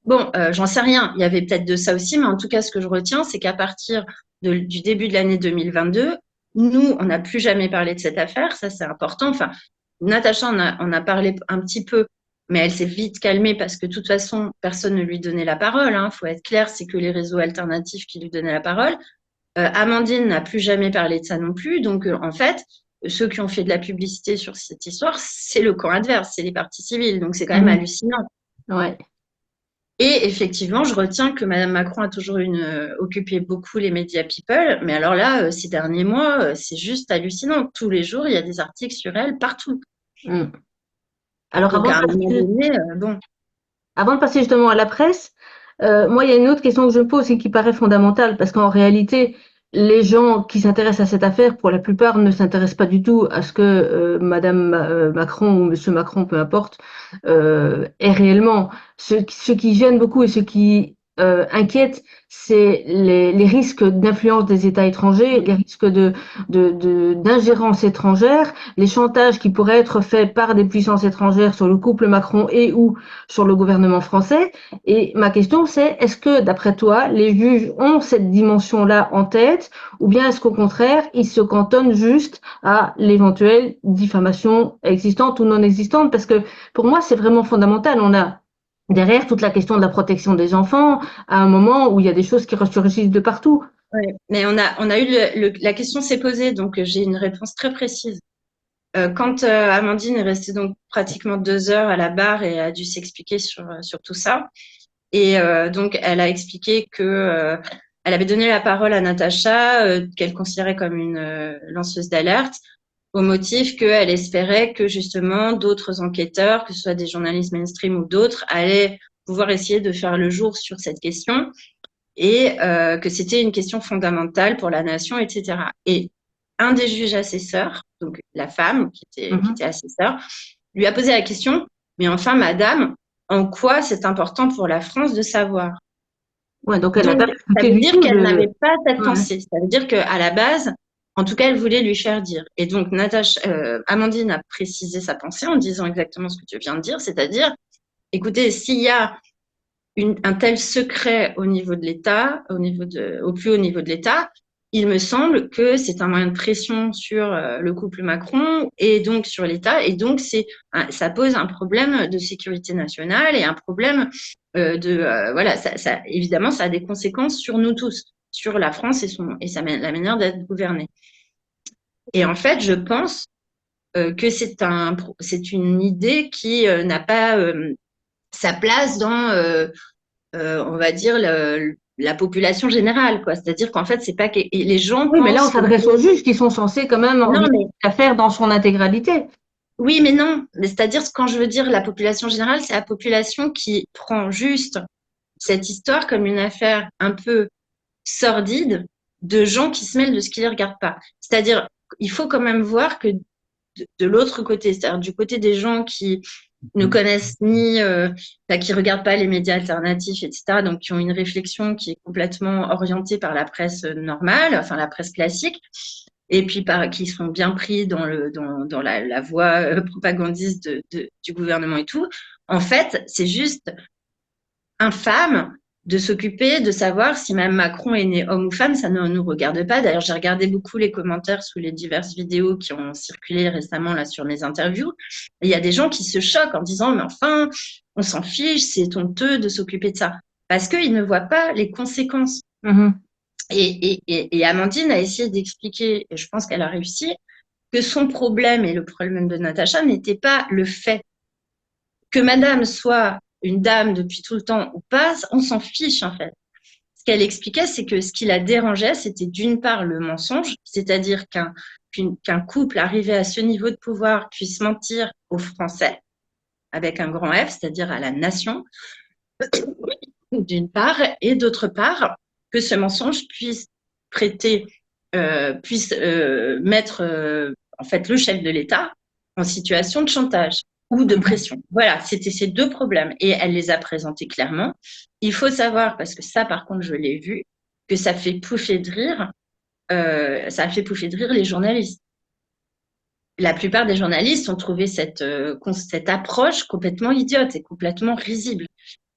Bon, j'en sais rien. Il y avait peut-être de ça aussi, mais en tout cas, ce que je retiens, c'est qu'à partir du début de l'année 2022, nous, on n'a plus jamais parlé de cette affaire. Ça, c'est important. Enfin, Natacha on a parlé un petit peu, mais elle s'est vite calmée parce que de toute façon, personne ne lui donnait la parole. Hein. Faut être clair, c'est que les réseaux alternatifs qui lui donnaient la parole. Amandine n'a plus jamais parlé de ça non plus. Donc, en fait, ceux qui ont fait de la publicité sur cette histoire, c'est le camp adverse, c'est les partis civils. Donc, c'est quand même Mhm. hallucinant. Ouais. Et effectivement, je retiens que Madame Macron a toujours occupé beaucoup les médias people, mais alors là, ces derniers mois, c'est juste hallucinant. Tous les jours, il y a des articles sur elle partout. Mm. Alors, Donc, à un moment donné, bon. avant de passer justement à la presse, moi, il y a une autre question que je me pose et qui paraît fondamentale, parce qu'en réalité, les gens qui s'intéressent à cette affaire, pour la plupart, ne s'intéressent pas du tout à ce que Madame Macron ou Monsieur Macron, peu importe, est réellement. Ce qui gêne beaucoup et ce qui inquiète, c'est les risques d'influence des États étrangers, les risques d'ingérence étrangère, les chantages qui pourraient être faits par des puissances étrangères sur le couple Macron et ou sur le gouvernement français. Et ma question, c'est, est-ce que, d'après toi, les juges ont cette dimension-là en tête, ou bien est-ce qu'au contraire, ils se cantonnent juste à l'éventuelle diffamation existante ou non existante? Parce que pour moi, c'est vraiment fondamental. On a derrière toute la question de la protection des enfants, à un moment où il y a des choses qui ressurgissent de partout. Ouais. Mais on a eu la question s'est posée, donc j'ai une réponse très précise. Quand Amandine est restée donc pratiquement 2 heures à la barre et a dû s'expliquer sur tout ça, et donc elle a expliqué que elle avait donné la parole à Natacha, qu'elle considérait comme une lanceuse d'alerte, au motif qu'elle espérait que justement d'autres enquêteurs, que ce soit des journalistes mainstream ou d'autres, allaient pouvoir essayer de faire le jour sur cette question et que c'était une question fondamentale pour la nation, etc. Et un des juges assesseurs, donc la femme qui était assesseur, lui a posé la question, mais enfin, madame, en quoi c'est important pour la France de savoir? Ouais, donc elle n'a Donc, pas ça expliqué veut du dire tout qu'elle le. n'avait pas cette Ouais. pensée. Ça veut dire qu'à la base, en tout cas, elle voulait lui faire dire. Et donc, Amandine a précisé sa pensée en disant exactement ce que tu viens de dire, c'est-à-dire, écoutez, s'il y a un tel secret au niveau de l'État, au plus haut niveau de l'État, il me semble que c'est un moyen de pression sur le couple Macron et donc sur l'État. Et donc, ça pose un problème de sécurité nationale et un problème voilà, évidemment, ça a des conséquences sur nous tous, sur la France la manière d'être gouvernée. Et en fait, je pense que c'est une idée qui n'a pas sa place dans on va dire, la population générale, quoi. C'est-à-dire qu'en fait, c'est pas que et les gens Oui, mais là, on pensent que s'adresse aux juges qui sont censés quand même non, envisager mais l'affaire dans son intégralité. oui, mais non. Mais c'est-à-dire, quand je veux dire la population générale, c'est la population qui prend juste cette histoire comme une affaire un peu sordide de gens qui se mêlent de ce qui les regarde pas. C'est-à-dire, il faut quand même voir que de l'autre côté, c'est-à-dire du côté des gens qui ne connaissent qui regardent pas les médias alternatifs, etc., donc qui ont une réflexion qui est complètement orientée par la presse normale, enfin la presse classique, et puis qui sont bien pris dans la voie propagandiste du gouvernement et tout. En fait, c'est juste infâme de s'occuper de savoir si même Macron est né homme ou femme, ça ne nous regarde pas. D'ailleurs, j'ai regardé beaucoup les commentaires sous les diverses vidéos qui ont circulé récemment là sur mes interviews. Et il y a des gens qui se choquent en disant, mais enfin, on s'en fiche, c'est honteux de s'occuper de ça. Parce qu'ils ne voient pas les conséquences. Mhm. Et Amandine a essayé d'expliquer, et je pense qu'elle a réussi, que son problème et le problème de Natacha n'était pas le fait que madame soit une dame depuis tout le temps ou pas, on s'en fiche en fait. Ce qu'elle expliquait, c'est que ce qui la dérangeait, c'était d'une part le mensonge, c'est-à-dire qu'un couple arrivé à ce niveau de pouvoir puisse mentir aux Français, avec un grand F, c'est-à-dire à la nation, d'une part, et d'autre part, que ce mensonge puisse mettre en fait le chef de l'État en situation de chantage ou de pression. Voilà, c'était ces deux problèmes et elle les a présentés clairement. Il faut savoir, parce que ça par contre je l'ai vu, que ça fait pouffer de rire, ça a fait pouffer de rire les journalistes. La plupart des journalistes ont trouvé cette approche complètement idiote et complètement risible.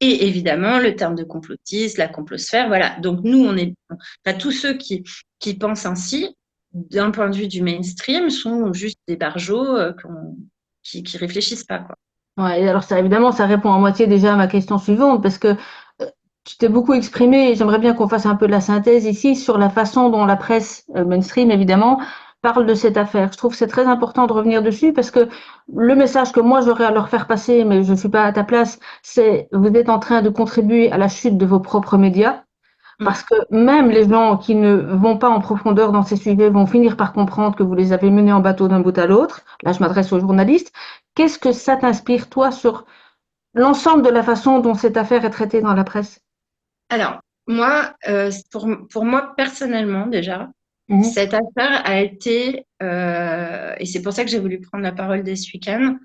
Et évidemment, le terme de complotiste, la complosphère, voilà. Donc nous, enfin, tous ceux qui pensent ainsi, d'un point de vue du mainstream, sont juste des barjots qui réfléchissent pas, quoi. Ouais, et alors ça, évidemment, ça répond à moitié déjà à ma question suivante, parce que tu t'es beaucoup exprimé, et j'aimerais bien qu'on fasse un peu de la synthèse ici sur la façon dont la presse mainstream, évidemment, parle de cette affaire. Je trouve que c'est très important de revenir dessus parce que le message que moi j'aurais à leur faire passer, mais je ne suis pas à ta place, c'est vous êtes en train de contribuer à la chute de vos propres médias. Parce que même les gens qui ne vont pas en profondeur dans ces sujets vont finir par comprendre que vous les avez menés en bateau d'un bout à l'autre. Là, je m'adresse aux journalistes Qu'est-ce que ça t'inspire, toi, sur l'ensemble de la façon dont cette affaire est traitée dans la presse? Alors, moi, pour moi personnellement déjà, Mhm. cette affaire a été, et c'est pour ça que j'ai voulu prendre la parole dès ce week-end,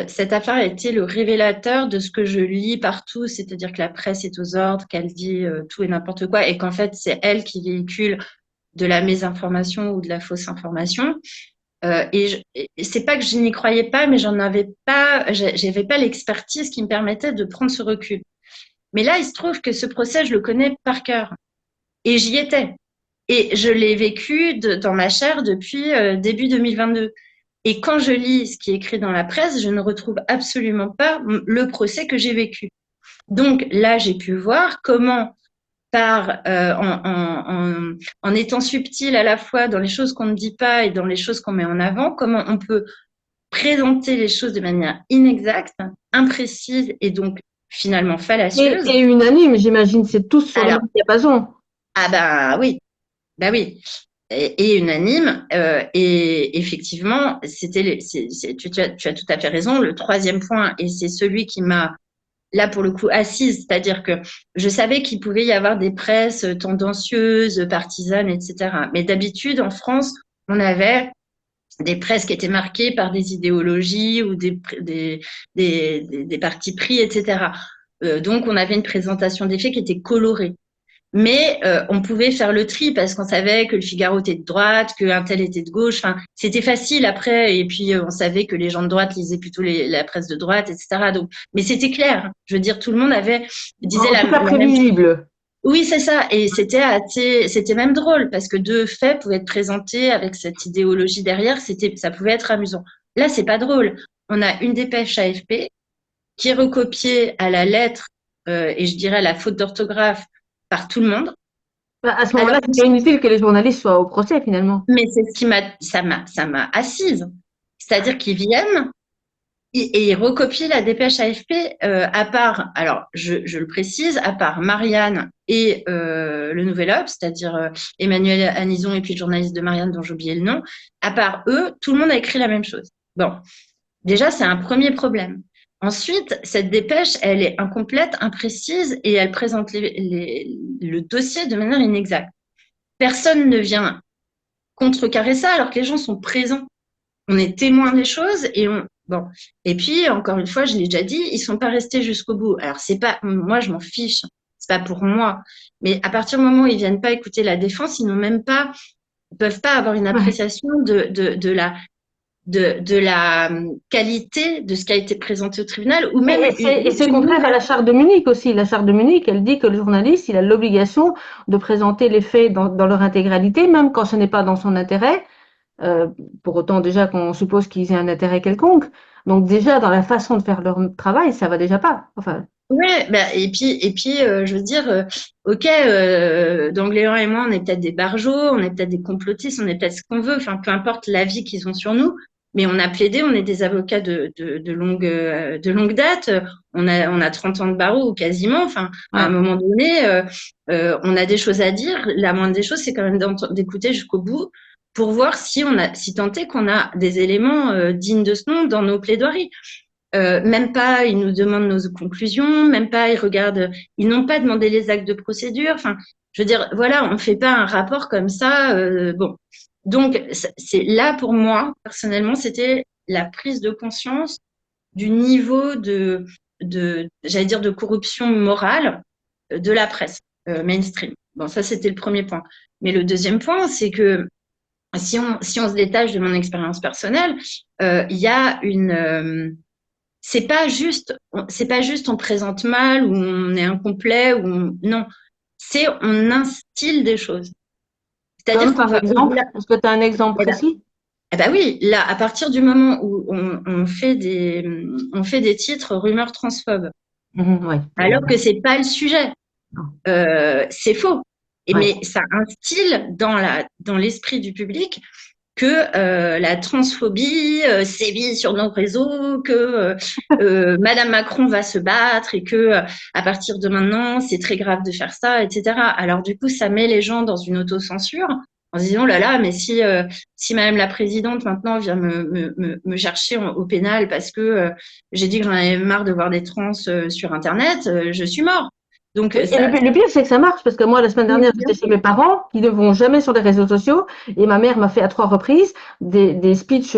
cette affaire a été le révélateur de ce que je lis partout, c'est-à-dire que la presse est aux ordres, qu'elle dit tout et n'importe quoi, et qu'en fait, c'est elle qui véhicule de la mésinformation ou de la fausse information. Et c'est pas que je n'y croyais pas, mais j'avais pas l'expertise qui me permettait de prendre ce recul. Mais là, il se trouve que ce procès, je le connais par cœur. Et j'y étais. Et je l'ai vécu dans ma chair depuis début 2022. Et quand je lis ce qui est écrit dans la presse, je ne retrouve absolument pas le procès que j'ai vécu. Donc là, j'ai pu voir comment, en étant subtil à la fois dans les choses qu'on ne dit pas et dans les choses qu'on met en avant, comment on peut présenter les choses de manière inexacte, imprécise et donc finalement fallacieuse. Et unanime, j'imagine, c'est tous sur le Alors, même diapason. ah bah oui, bah oui. Et unanime. Et effectivement, tu as tout à fait raison. Le troisième point, et c'est celui qui m'a, là pour le coup, assise, c'est-à-dire que je savais qu'il pouvait y avoir des presses tendancieuses, partisanes, etc. Mais d'habitude, en France, on avait des presses qui étaient marquées par des idéologies ou des partis pris, etc. Donc, on avait une présentation des faits qui était colorée. Mais on pouvait faire le tri parce qu'on savait que le Figaro était de droite, qu'un tel était de gauche. Enfin, c'était facile après. Et puis, on savait que les gens de droite lisaient plutôt la presse de droite, etc. Donc, mais c'était clair. Je veux dire, tout le monde disait En tout cas, la même chose. prévisible. Oui, c'est ça. Et c'était même drôle parce que deux faits pouvaient être présentés avec cette idéologie derrière. Ça pouvait être amusant. Là, c'est pas drôle. On a une dépêche AFP qui est recopiée à la lettre, et je dirais à la faute d'orthographe par tout le monde. Bah, à ce Alors, moment-là, c'est inutile que les journalistes soient au procès, finalement. mais c'est ce qui ça m'a assise. C'est-à-dire qu'ils viennent et ils recopient la dépêche AFP, à part, alors je le précise, à part Marianne et le Nouvel Obs, c'est-à-dire Emmanuel Anison et puis le journaliste de Marianne dont j'ai oublié le nom, à part eux, tout le monde a écrit la même chose. Bon, déjà, c'est un premier problème. Ensuite, cette dépêche, elle est incomplète, imprécise et elle présente le dossier de manière inexacte. Personne ne vient contrecarrer ça alors que les gens sont présents. On est témoin des choses bon. Et puis, encore une fois, je l'ai déjà dit, ils sont pas restés jusqu'au bout. Alors, c'est pas, moi, je m'en fiche. C'est pas pour moi. Mais à partir du moment où ils viennent pas écouter la défense, ils peuvent pas avoir une Ouais. appréciation de la qualité de ce qui a été présenté au tribunal ou même Et juste c'est une contraire à la nouvelle. charte de Munich aussi. La charte de Munich, elle dit que le journaliste, il a l'obligation de présenter les faits dans leur intégralité, même quand ce n'est pas dans son intérêt. Euh, pour autant déjà qu'on suppose qu'ils aient un intérêt quelconque. Donc déjà, dans la façon de faire leur travail, ça va déjà pas. Enfin, Ouais, bah, et puis je veux dire, ok, D'Angléan et moi, on est peut-être des barjots, on est peut-être des complotistes, on est peut-être ce qu'on veut, enfin, peu importe l'avis qu'ils ont sur nous, mais on a plaidé, on est des avocats de longue date, on a 30 ans de barreau ou quasiment, enfin, à un ouais. moment donné, on a des choses à dire, la moindre des choses, c'est quand même d'écouter jusqu'au bout pour voir si tant est qu'on a des éléments dignes de ce nom dans nos plaidoiries. Même pas, ils nous demandent nos conclusions, même pas, ils n'ont pas demandé les actes de procédure. Enfin, je veux dire, voilà, on ne fait pas un rapport comme ça. Bon, donc c'est là pour moi personnellement, c'était la prise de conscience du niveau j'allais dire, de corruption morale de la presse mainstream. Bon, ça c'était le premier point. Mais le deuxième point, c'est que si on se détache de mon expérience personnelle, il y a c'est pas juste on présente mal ou on est incomplet non, c'est on instille des choses. C'est-à-dire Comme qu'on par va exemple, au-delà. est-ce que tu as un exemple Eh ben, précis? eh ben oui, là, à partir du moment où on fait des titres rumeurs transphobes, Mhm, ouais, alors que c'est pas le sujet, non, c'est faux. ouais. Mais ça instille dans l'esprit du public que la transphobie sévit sur nos réseaux, que Madame Macron va se battre et que à partir de maintenant, c'est très grave de faire ça, etc. Alors du coup, ça met les gens dans une autocensure en se disant, oh là là, mais si Madame la Présidente maintenant vient me chercher au pénal parce que j'ai dit que j'en avais marre de voir des trans sur Internet, je suis mort. Donc, Oui, et le pire, c'est que ça marche, parce que moi, la semaine dernière, bien j'étais chez sûr. mes parents, qui ne vont jamais sur les réseaux sociaux, et ma mère m'a fait à 3 reprises des speeches,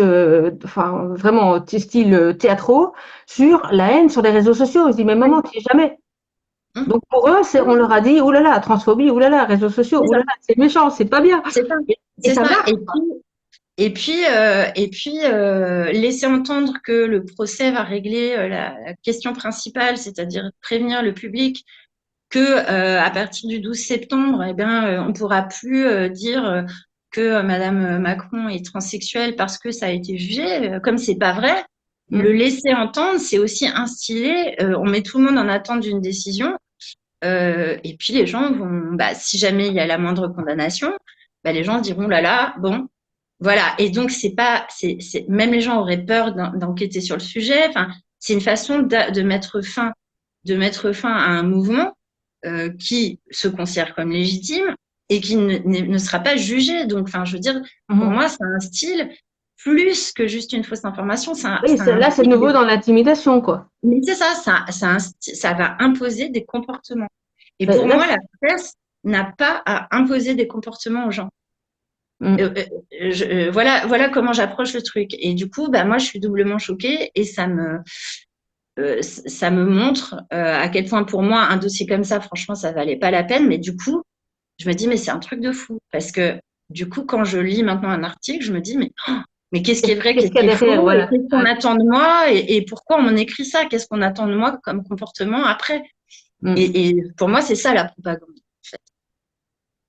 enfin, vraiment, style théâtraux, sur la haine sur les réseaux sociaux. Je dis, mais maman, Oui. tu y es jamais. Hum. Donc, pour eux, on leur a dit, oulala, transphobie, oulala, réseaux sociaux, C'est ça, oulala, c'est méchant, c'est pas bien. c'est ça, Et c'est ça ça. marche. Laisser entendre que le procès va régler la question principale, c'est-à-dire prévenir le public que à partir du 12 septembre, eh bien, on pourra plus dire que Madame Macron est transsexuelle parce que ça a été jugé. Comme c'est pas vrai, le Mm. laisser entendre, c'est aussi instiller. On met tout le monde en attente d'une décision. Et puis les gens vont, bah, si jamais il y a la moindre condamnation, bah, les gens diront là là, bon, voilà. Et donc c'est pas, même les gens auraient peur d'enquêter sur le sujet. Enfin, c'est une façon de mettre fin à un mouvement qui se considère comme légitime et qui ne sera pas jugé. Donc, enfin, je veux dire, pour Mhm. moi, c'est un style plus que juste une fausse information. Oui, là, c'est nouveau dans l'intimidation, quoi. Mais c'est ça, ça va imposer des comportements. Et Mais pour là, moi, la presse n'a pas à imposer des comportements aux gens. mm. Voilà comment j'approche le truc. Et du coup, bah, moi, je suis doublement choquée et ça me montre à quel point pour moi, un dossier comme ça, franchement, ça valait pas la peine. Mais du coup, je me dis, mais c'est un truc de fou. Parce que du coup, quand je lis maintenant un article, je me dis, mais qu'est-ce qui est vrai, Qu'est-ce qu'est-ce qu'il y qui a est derrière, faux, et voilà. qu'est-ce qu'on Ouais. attend de moi, et pourquoi on écrit ça, qu'est-ce qu'on attend de moi comme comportement après. Mm. Et pour moi, c'est ça la propagande. En fait.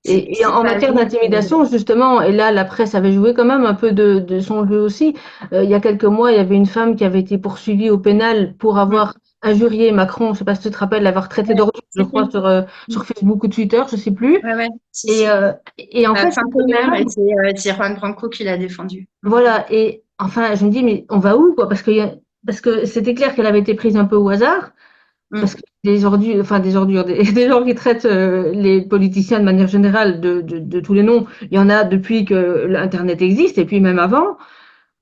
Et C'est en pas matière juste. d'intimidation, justement, et là, la presse avait joué quand même un peu de son jeu aussi. Il y a quelques mois, il y avait une femme qui avait été poursuivie au pénal pour Mm. avoir injurié Macron, je ne sais pas si tu te rappelles, l'avoir traité Ouais, d'ordure, je si, crois, si. sur Facebook ou Twitter, je sais plus. Ouais, ouais, si, Et, si. euh, et en À fait, cette Saint-Omer, nana, et c'est Juan Branco qui l'a défendu. Mm. voilà, et enfin, je me dis, mais on va où, quoi? Parce que c'était clair qu'elle avait été prise un peu au hasard. Parce Mm. que des ordures, enfin des ordures, des gens qui traitent les politiciens de manière générale de tous les noms, il y en a depuis que l'Internet existe et puis même avant.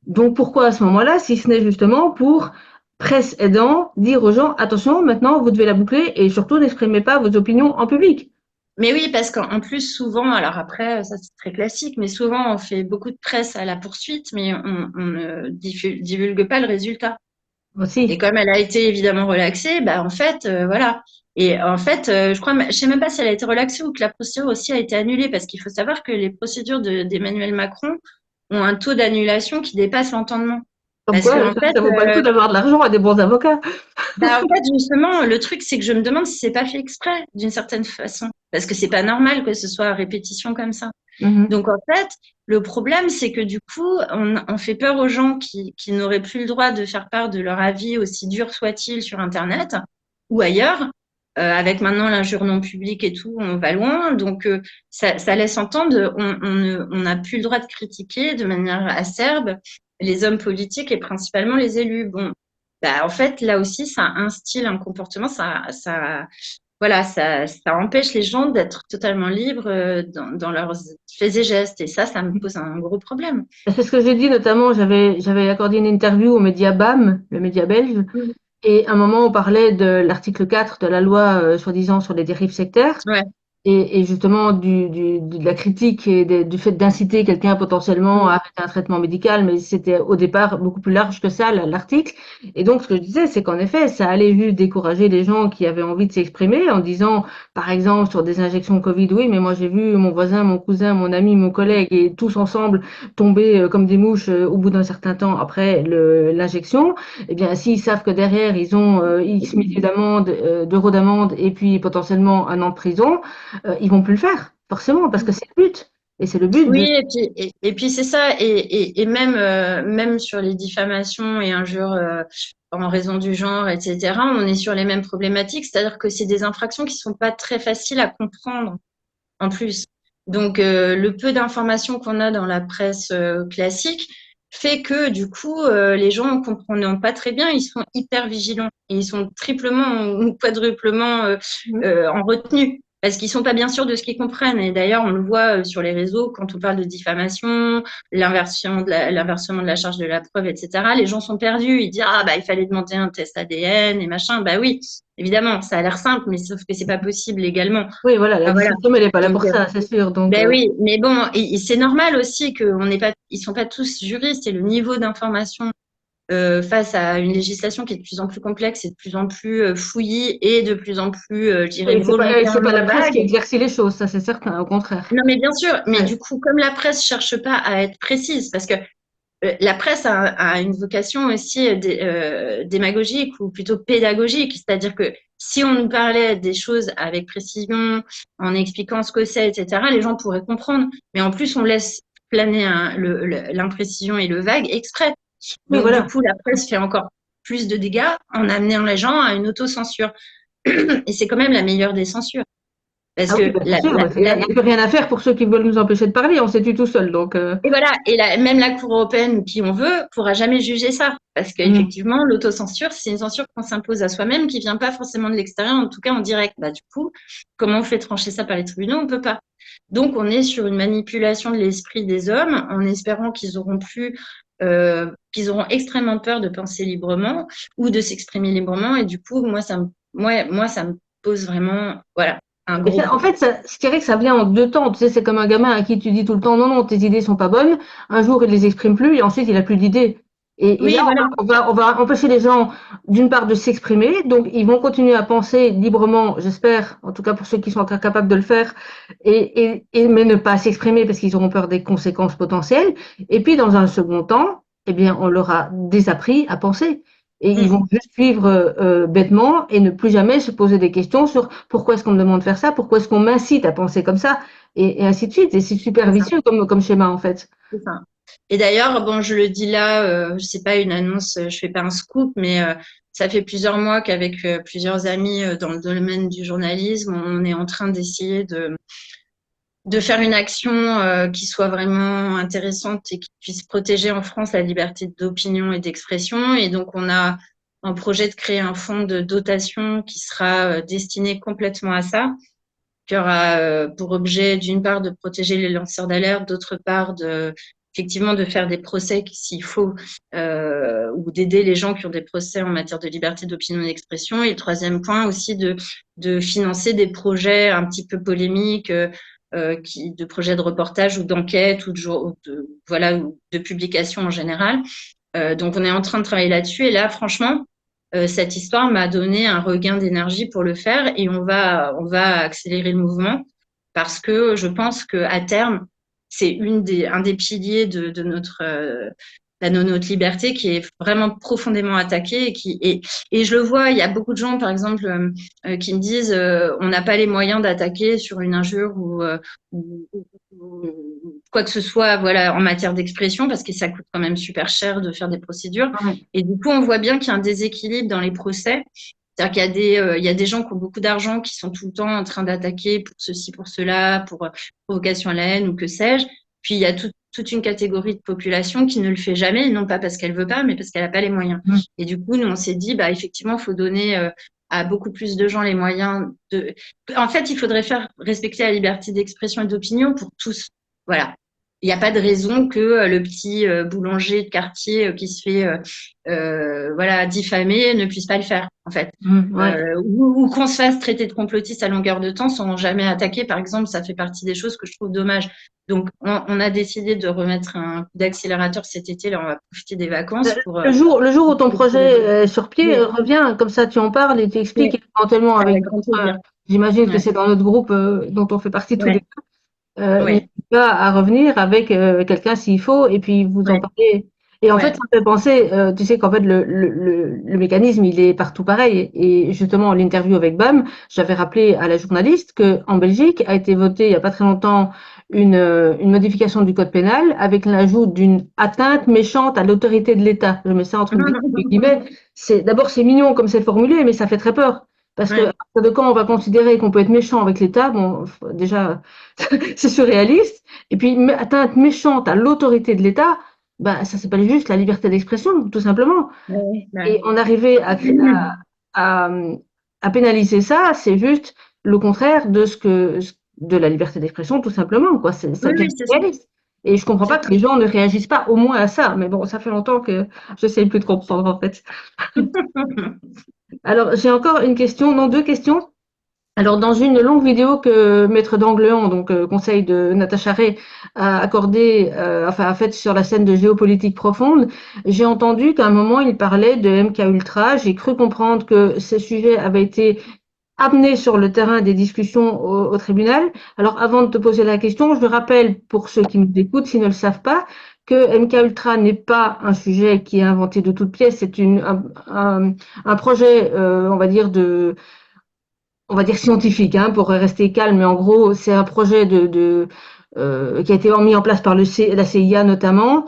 Donc pourquoi à ce moment-là, si ce n'est justement pour presse aidant, dire aux gens, attention, maintenant vous devez la boucler et surtout n'exprimez pas vos opinions en public. Mais oui, parce qu'en plus, souvent, alors après, ça c'est très classique, mais souvent on fait beaucoup de presse à la poursuite, mais on ne divulgue pas le résultat. Et Aussi. comme elle a été évidemment relaxée, bah en fait, voilà. Et en fait, je sais même pas si elle a été relaxée ou que la procédure aussi a été annulée, parce qu'il faut savoir que les procédures d'Emmanuel Macron ont un taux d'annulation qui dépasse l'entendement. Comme Parce que quoi, en fait, ça vaut pas le coup d'avoir de l'argent à des bons avocats. bah, en fait, justement, le truc, c'est que je me demande si c'est pas fait exprès, d'une certaine façon. Parce que c'est pas normal que ce soit à répétition comme ça. Mhm. Donc, en fait, le problème, c'est que du coup, on fait peur aux gens qui n'auraient plus le droit de faire part de leur avis, aussi dur soit-il, sur Internet ou ailleurs. Avec maintenant l'injure non publique et tout, on va loin. Donc, ça laisse entendre, on n'a plus le droit de critiquer de manière acerbe les hommes politiques et principalement les élus. Bon, bah, en fait, là aussi, ça instille un comportement, voilà, ça empêche les gens d'être totalement libres dans leurs faits et gestes. Et ça me pose un gros problème. C'est ce que j'ai dit notamment, j'avais accordé une interview au média BAM, le média belge, Mm. et à un moment on parlait de l'article 4 de la loi soi-disant sur les dérives sectaires. Ouais. Et justement de la critique et du fait d'inciter quelqu'un potentiellement à Mm. arrêter un traitement médical, mais c'était au départ beaucoup plus large que ça, l'article. Et donc, ce que je disais, c'est qu'en effet, ça allait juste décourager les gens qui avaient envie de s'exprimer en disant, par exemple, sur des injections Covid, oui, mais moi j'ai vu mon voisin, mon cousin, mon ami, mon collègue, et tous ensemble tomber comme des mouches au bout d'un certain temps après l'injection. Eh bien, s'ils savent que derrière, ils ont X milliers d'amende, d'euros d'amende, et puis potentiellement 1 an de prison, ils vont plus le faire, forcément, parce que c'est le but. Et c'est le but Oui, de. et puis c'est ça, et même, même sur les diffamations et injures en raison du genre, etc., on est sur les mêmes problématiques, c'est-à-dire que c'est des infractions qui sont pas très faciles à comprendre en plus. Donc, le peu d'informations qu'on a dans la presse classique fait que, du coup, les gens ne comprenant pas très bien, ils sont hyper vigilants et ils sont triplement ou quadruplement en retenue. parce qu'ils sont pas bien sûrs de ce qu'ils comprennent. Et d'ailleurs, on le voit sur les réseaux quand on parle de diffamation, l'inversement de la charge de la preuve, etc. Les gens sont perdus. Ils disent ah bah il fallait demander un test ADN et machin. Bah oui, évidemment, ça a l'air simple, mais sauf que c'est pas possible légalement. Oui, voilà, la Enfin, voilà. discussion, elle n'est pas là Donc, pour ça, c'est sûr. Donc, ben oui, mais bon, et c'est normal aussi qu'on n'est pas, ils sont pas tous juristes et le niveau d'information face à une législation qui est de plus en plus complexe et de plus en plus fouillie et de plus en plus, je dirais, oui, c'est pas la volontairement presse qui vague. éclaircit les choses, ça c'est certain, au contraire. Non, mais bien sûr, mais Ouais. du coup, comme la presse cherche pas à être précise, parce que la presse a une vocation aussi démagogique ou plutôt pédagogique, c'est-à-dire que si on nous parlait des choses avec précision, en expliquant ce que c'est, etc., les gens pourraient comprendre. Mais en plus, on laisse planer l'imprécision et le vague exprès. Oui, Donc, du voilà. coup, la presse fait encore plus de dégâts en amenant les gens à une autocensure. Et c'est quand même la meilleure des censures. Parce Ah oui, que bah, c'est sûr, parce qu'il n'y a plus rien à faire pour ceux qui veulent nous empêcher de parler, on s'est tué tout seul. Donc, et voilà, et même la Cour européenne, ou qui on veut, pourra jamais juger ça. Parce mm. qu'effectivement, l'autocensure, c'est une censure qu'on s'impose à soi-même, qui vient pas forcément de l'extérieur, en tout cas en direct. Bah, du coup, comment on fait trancher ça par les tribunaux? On peut pas. Donc, on est sur une manipulation de l'esprit des hommes, en espérant qu'ils auront extrêmement peur de penser librement ou de s'exprimer librement. Et du coup, moi, ça me pose vraiment, voilà, un Et gros ça, en problème. fait, ça, je dirais que ça vient en deux temps. Tu sais, c'est comme un gamin à qui tu dis tout le temps, non, non, tes idées sont pas bonnes. Un jour, il les exprime plus et ensuite, il a plus d'idées. Et là, Oui, voilà. on va empêcher les gens, d'une part, de s'exprimer. Donc, ils vont continuer à penser librement, j'espère, en tout cas pour ceux qui sont encore capables de le faire, mais ne pas s'exprimer parce qu'ils auront peur des conséquences potentielles. Et puis, dans un second temps, eh bien, on leur a désappris à penser. Et ils Mm. vont juste suivre bêtement et ne plus jamais se poser des questions sur pourquoi est-ce qu'on me demande de faire ça, pourquoi est-ce qu'on m'incite à penser comme ça, et ainsi de suite. Et c'est super C'est ça. vicieux comme schéma, en fait. C'est ça. Et d'ailleurs, bon, je le dis là, c'est pas une annonce, je fais pas un scoop, mais ça fait plusieurs mois qu'avec plusieurs amis dans le domaine du journalisme, on est en train d'essayer de faire une action qui soit vraiment intéressante et qui puisse protéger en France la liberté d'opinion et d'expression. Et donc, on a un projet de créer un fonds de dotation qui sera destiné complètement à ça, qui aura pour objet d'une part de protéger les lanceurs d'alerte, d'autre part effectivement de faire des procès s'il faut ou d'aider les gens qui ont des procès en matière de liberté d'opinion et d'expression. Et le troisième point aussi de financer des projets un petit peu polémiques, de projets de reportage ou d'enquête voilà, ou de publication en général. Donc on est en train de travailler là-dessus et là franchement cette histoire m'a donné un regain d'énergie pour le faire et on va accélérer le mouvement parce que je pense que à terme, c'est un des piliers de notre liberté qui est vraiment profondément attaqué et je le vois, il y a beaucoup de gens, par exemple, qui me disent on n'a pas les moyens d'attaquer sur une injure ou quoi que ce soit, voilà, en matière d'expression parce que ça coûte quand même super cher de faire des procédures. Ouais. Et du coup, on voit bien qu'il y a un déséquilibre dans les procès. C'est-à-dire qu'il y a il y a des gens qui ont beaucoup d'argent qui sont tout le temps en train d'attaquer pour ceci, pour cela, pour provocation à la haine ou que sais-je. Puis il y a toute une catégorie de population qui ne le fait jamais, non pas parce qu'elle veut pas, mais parce qu'elle n'a pas les moyens. Mm. Et du coup, nous, on s'est dit, bah, effectivement, il faut donner à beaucoup plus de gens les moyens de. En fait, il faudrait faire respecter la liberté d'expression et d'opinion pour tous. Voilà. Il n'y a pas de raison que le petit boulanger de quartier qui se fait voilà, diffamer ne puisse pas le faire, en fait. Mm, ouais. Ou qu'on se fasse traiter de complotiste à longueur de temps sans jamais attaquer, par exemple, ça fait partie des choses que je trouve dommage. Donc, on a décidé de remettre un coup d'accélérateur cet été. Là, on va profiter des vacances pour. Le jour où ton projet est sur pied, Oui, reviens, comme ça tu en parles et tu expliques oui, éventuellement avec avec grand d'autres. plaisir. J'imagine que Ouais, c'est dans notre groupe dont on fait partie tous les ouais, deux. ouais, N'hésite pas à revenir avec quelqu'un s'il faut et puis vous en ouais, parlez. Et en fait, ouais. ça me fait penser, tu sais qu'en fait, le mécanisme, il est partout pareil. Et justement, l'interview avec BAM, j'avais rappelé à la journaliste qu'en Belgique a été votée il n'y a pas très longtemps une modification du code pénal avec l'ajout d'une atteinte méchante à l'autorité de l'État. Je mets ça entre guillemets. D'abord, c'est mignon comme c'est formulé, mais ça fait très peur. Parce que à Ouais, partir de quand on va considérer qu'on peut être méchant avec l'État, bon, déjà, c'est surréaliste. Et puis, atteinte méchante à l'autorité de l'État, ben, ça s'appelle juste la liberté d'expression, tout simplement. ouais, ouais. Et en arriver à pénaliser ça, c'est juste le contraire de la liberté d'expression, tout simplement, quoi. Ça Oui, devient oui, c'est ça. réaliste. Et je comprends C'est pas que les gens ne réagissent pas au moins à ça. Mais bon, ça fait longtemps que j'essaie plus de comprendre, en fait. ça. Alors, j'ai encore une question, non, deux questions. Alors, dans une longue vidéo que Maître d'Angleon, donc conseil de Natacha Ray, a accordé, a faite sur la scène de géopolitique profonde, j'ai entendu qu'à un moment, il parlait de MK Ultra. J'ai cru comprendre que ce sujet avait été amené sur le terrain des discussions au tribunal. Alors, avant de te poser la question, je rappelle pour ceux qui nous écoutent, s'ils ne le savent pas, que MK Ultra n'est pas un sujet qui est inventé de toutes pièces. C'est un projet, on va dire scientifique, hein, pour rester calme, mais en gros, c'est un projet qui a été mis en place par la CIA notamment,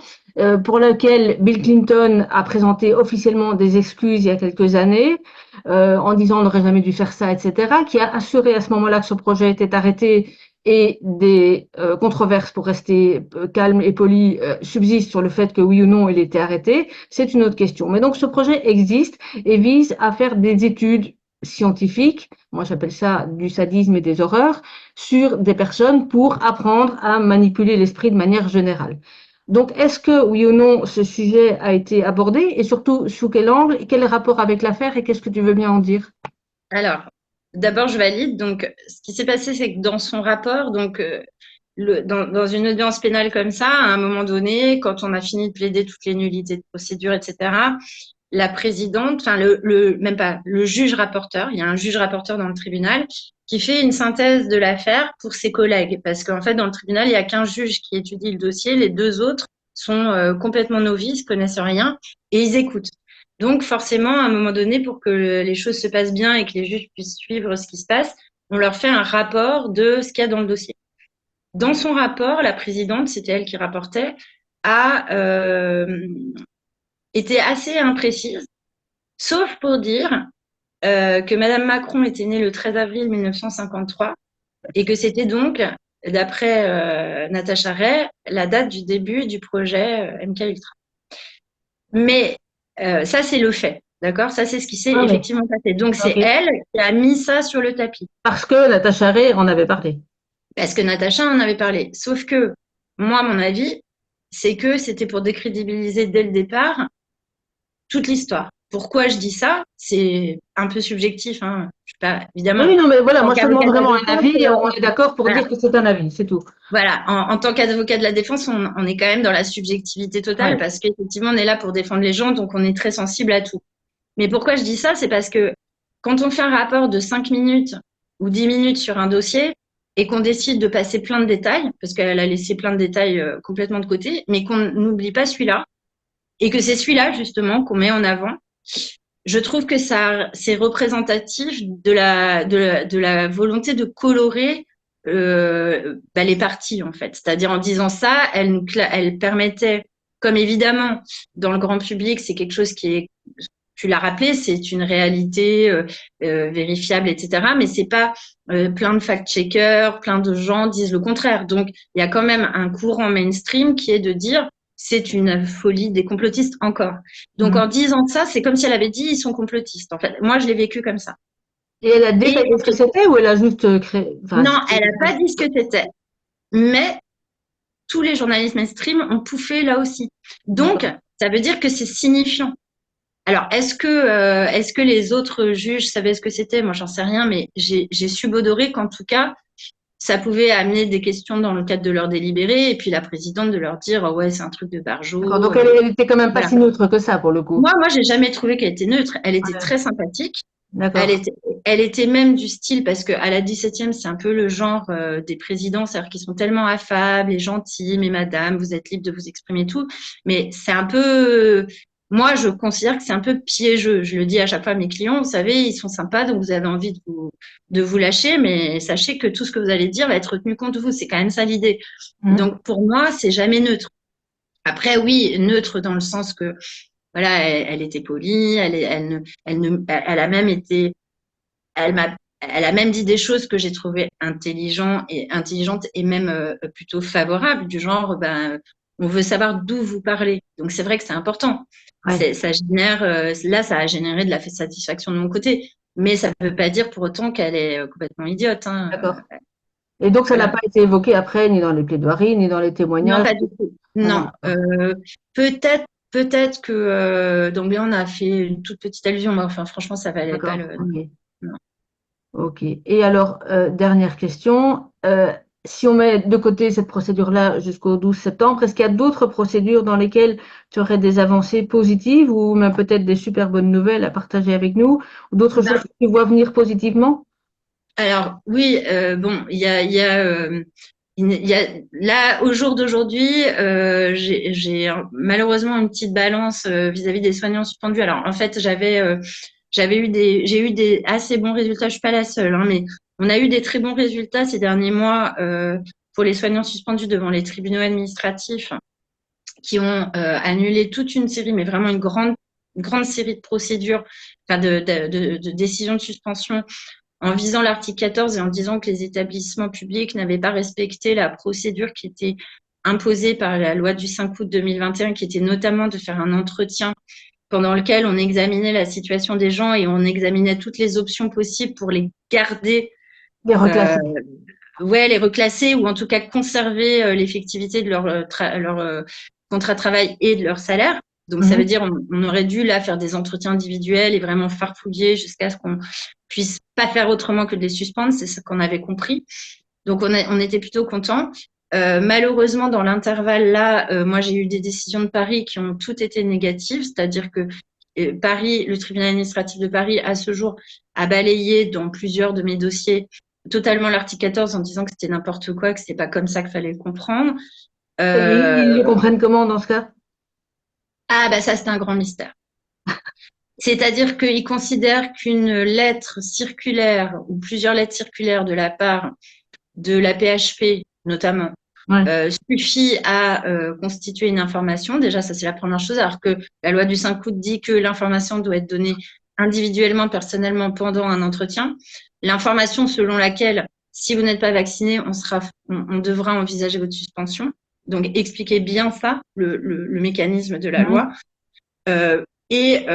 pour lequel Bill Clinton a présenté officiellement des excuses il y a quelques années, en disant on n'aurait jamais dû faire ça, etc., qui a assuré à ce moment-là que ce projet était arrêté et des controverses, pour rester calme et poli, subsistent sur le fait que oui ou non il était arrêté. C'est une autre question. Mais donc ce projet existe et vise à faire des études scientifiques, moi j'appelle ça du sadisme et des horreurs, sur des personnes pour apprendre à manipuler l'esprit de manière générale. Donc, est-ce que, oui ou non, ce sujet a été abordé et surtout sous quel angle, quel rapport avec l'affaire et qu'est-ce que tu veux bien en dire? Alors, d'abord, je valide. Donc, ce qui s'est passé, c'est que dans son rapport, donc, dans une audience pénale comme ça, à un moment donné, quand on a fini de plaider toutes les nullités de procédure, etc., la présidente, enfin, même pas, le juge rapporteur, il y a un juge rapporteur dans le tribunal qui fait une synthèse de l'affaire pour ses collègues. Parce qu'en fait, dans le tribunal, il n'y a qu'un juge qui étudie le dossier. Les deux autres sont complètement novices, connaissent rien et ils écoutent. Donc, forcément, à un moment donné, pour que les choses se passent bien et que les juges puissent suivre ce qui se passe, on leur fait un rapport de ce qu'il y a dans le dossier. Dans son rapport, la présidente, c'était elle qui rapportait, a été assez imprécise, sauf pour dire que Madame Macron était née le 13 avril 1953 et que c'était donc, d'après Natacha Ray, la date du début du projet MK Ultra. Mais ça, c'est le fait. D'accord? Ça, c'est ce qui s'est Ah oui, effectivement passé. Donc, c'est ok. elle qui a mis ça sur le tapis. Parce que Natacha Ray en avait parlé. Parce que Natacha en avait parlé. Sauf que, moi, mon avis, c'est que c'était pour décrédibiliser dès le départ toute l'histoire. Pourquoi je dis ça? C'est un peu subjectif, hein. Je sais pas, Oui, évidemment, oui, non, mais en voilà, tant moi je te demande qu'avocat de la vraiment un défense, avis et on est d'accord pour voilà, dire que c'est un avis, c'est tout. voilà. En tant qu'avocat de la défense, on est quand même dans la subjectivité totale Ouais. parce qu'effectivement, on est là pour défendre les gens, donc on est très sensible à tout. Mais pourquoi je dis ça? C'est parce que quand on fait un rapport de 5 minutes ou 10 minutes sur un dossier et qu'on décide de passer plein de détails, parce qu'elle a laissé plein de détails complètement de côté, mais qu'on n'oublie pas celui-là, et que c'est celui-là justement qu'on met en avant, je trouve que ça, c'est représentatif de la volonté de colorer les parties, en fait. C'est-à-dire en disant ça, elle permettait, comme évidemment, dans le grand public, c'est quelque chose qui est, tu l'as rappelé, c'est une réalité vérifiable, etc. Mais c'est pas plein de fact-checkers, plein de gens disent le contraire. Donc, il y a quand même un courant mainstream qui est de dire c'est une folie des complotistes encore. Donc, en Mhm. disant ça, c'est comme si elle avait dit ils sont complotistes. En fait, moi, je l'ai vécu comme ça. Et elle a Et détaillé ce que c'était ou elle a juste créé. Enfin, non, elle n'a pas dit ce que c'était, mais tous les journalistes mainstream ont pouffé là aussi. Donc, d'accord. ça veut dire que c'est signifiant. Alors, est-ce que les autres juges savaient ce que c'était? Moi, j'en sais rien, mais j'ai subodoré qu'en tout cas, ça pouvait amener des questions dans le cadre de leur délibéré, et puis la présidente de leur dire, oh ouais, c'est un truc de D'accord. barjot. Donc elle était quand même pas Voilà. si neutre que ça pour le coup. Moi, j'ai jamais trouvé qu'elle était neutre. Elle était Ouais. très sympathique. Elle D'accord. était, elle était même du style, parce qu'à la 17e, c'est un peu le genre des présidents, c'est-à-dire qu'ils sont tellement affables et gentils, mais madame, vous êtes libre de vous exprimer tout. Mais c'est un peu, moi, je considère que c'est un peu piégeux. Je le dis à chaque fois à mes clients, vous savez, ils sont sympas, donc vous avez envie de vous lâcher, mais sachez que tout ce que vous allez dire va être retenu contre vous. C'est quand même ça l'idée. Mhm. Donc, pour moi, c'est jamais neutre. Après, oui, neutre dans le sens que, voilà, elle était polie, elle a même été elle a même dit des choses que j'ai trouvées intelligentes et même plutôt favorables, du genre, ben, on veut savoir d'où vous parlez. Donc c'est vrai que c'est important. Ouais. Ça génère, là, ça a généré de la satisfaction de mon côté. Mais ça ne veut pas dire pour autant qu'elle est complètement idiote, hein. D'accord. Et donc, ça n'a Voilà. pas été évoqué après, ni dans les plaidoiries, ni dans les Non, témoignages. pas du tout. Ah non, Non. d'accord. Peut-être, peut-être que d'emblée, on a fait une toute petite allusion, mais enfin, franchement, ça valait pas D'accord. le. Ok. Non. Ok. Et alors, dernière question. Si on met de côté cette procédure-là jusqu'au 12 septembre, est-ce qu'il y a d'autres procédures dans lesquelles tu aurais des avancées positives ou même peut-être des super bonnes nouvelles à partager avec nous ou d'autres choses Ben, que tu vois venir positivement? alors, oui, bon, il y a, là, au jour d'aujourd'hui, j'ai malheureusement une petite balance vis-à-vis des soignants suspendus. Alors, en fait, j'ai eu des assez bons résultats. Je suis pas la seule, hein, mais on a eu des très bons résultats ces derniers mois pour les soignants suspendus devant les tribunaux administratifs qui ont annulé toute une série, mais vraiment une grande série de procédures, enfin de décisions de suspension en visant l'article 14 et en disant que les établissements publics n'avaient pas respecté la procédure qui était imposée par la loi du 5 août 2021, qui était notamment de faire un entretien pendant lequel on examinait la situation des gens et on examinait toutes les options possibles pour les garder, Les euh, reclasser. ouais, les reclasser ou en tout cas conserver l'effectivité de leur contrat de travail et de leur salaire. Donc ça veut Mhm. dire on aurait dû là faire des entretiens individuels et vraiment farfouiller jusqu'à ce qu'on puisse pas faire autrement que de les suspendre. C'est ce qu'on avait compris. Donc on était plutôt contents. Malheureusement, dans l'intervalle là, moi j'ai eu des décisions de Paris qui ont toutes été négatives, c'est-à-dire que Paris, le tribunal administratif de Paris, à ce jour, a balayé dans plusieurs de mes dossiers totalement l'article 14 en disant que c'était n'importe quoi, que c'était pas comme ça qu'il fallait le comprendre. Et ils le Euh, comprennent comment dans ce cas? ah bah ça c'est un grand mystère. C'est-à-dire qu'ils considèrent qu'une lettre circulaire ou plusieurs lettres circulaires de la part de la PHP notamment Ouais. suffit à constituer une information. Déjà, ça c'est la première chose, alors que la loi du 5 août dit que l'information doit être donnée individuellement, personnellement pendant un entretien. L'information selon laquelle, si vous n'êtes pas vacciné, on devra envisager votre suspension. Donc, expliquez bien ça, le mécanisme de la Mhm. loi. Et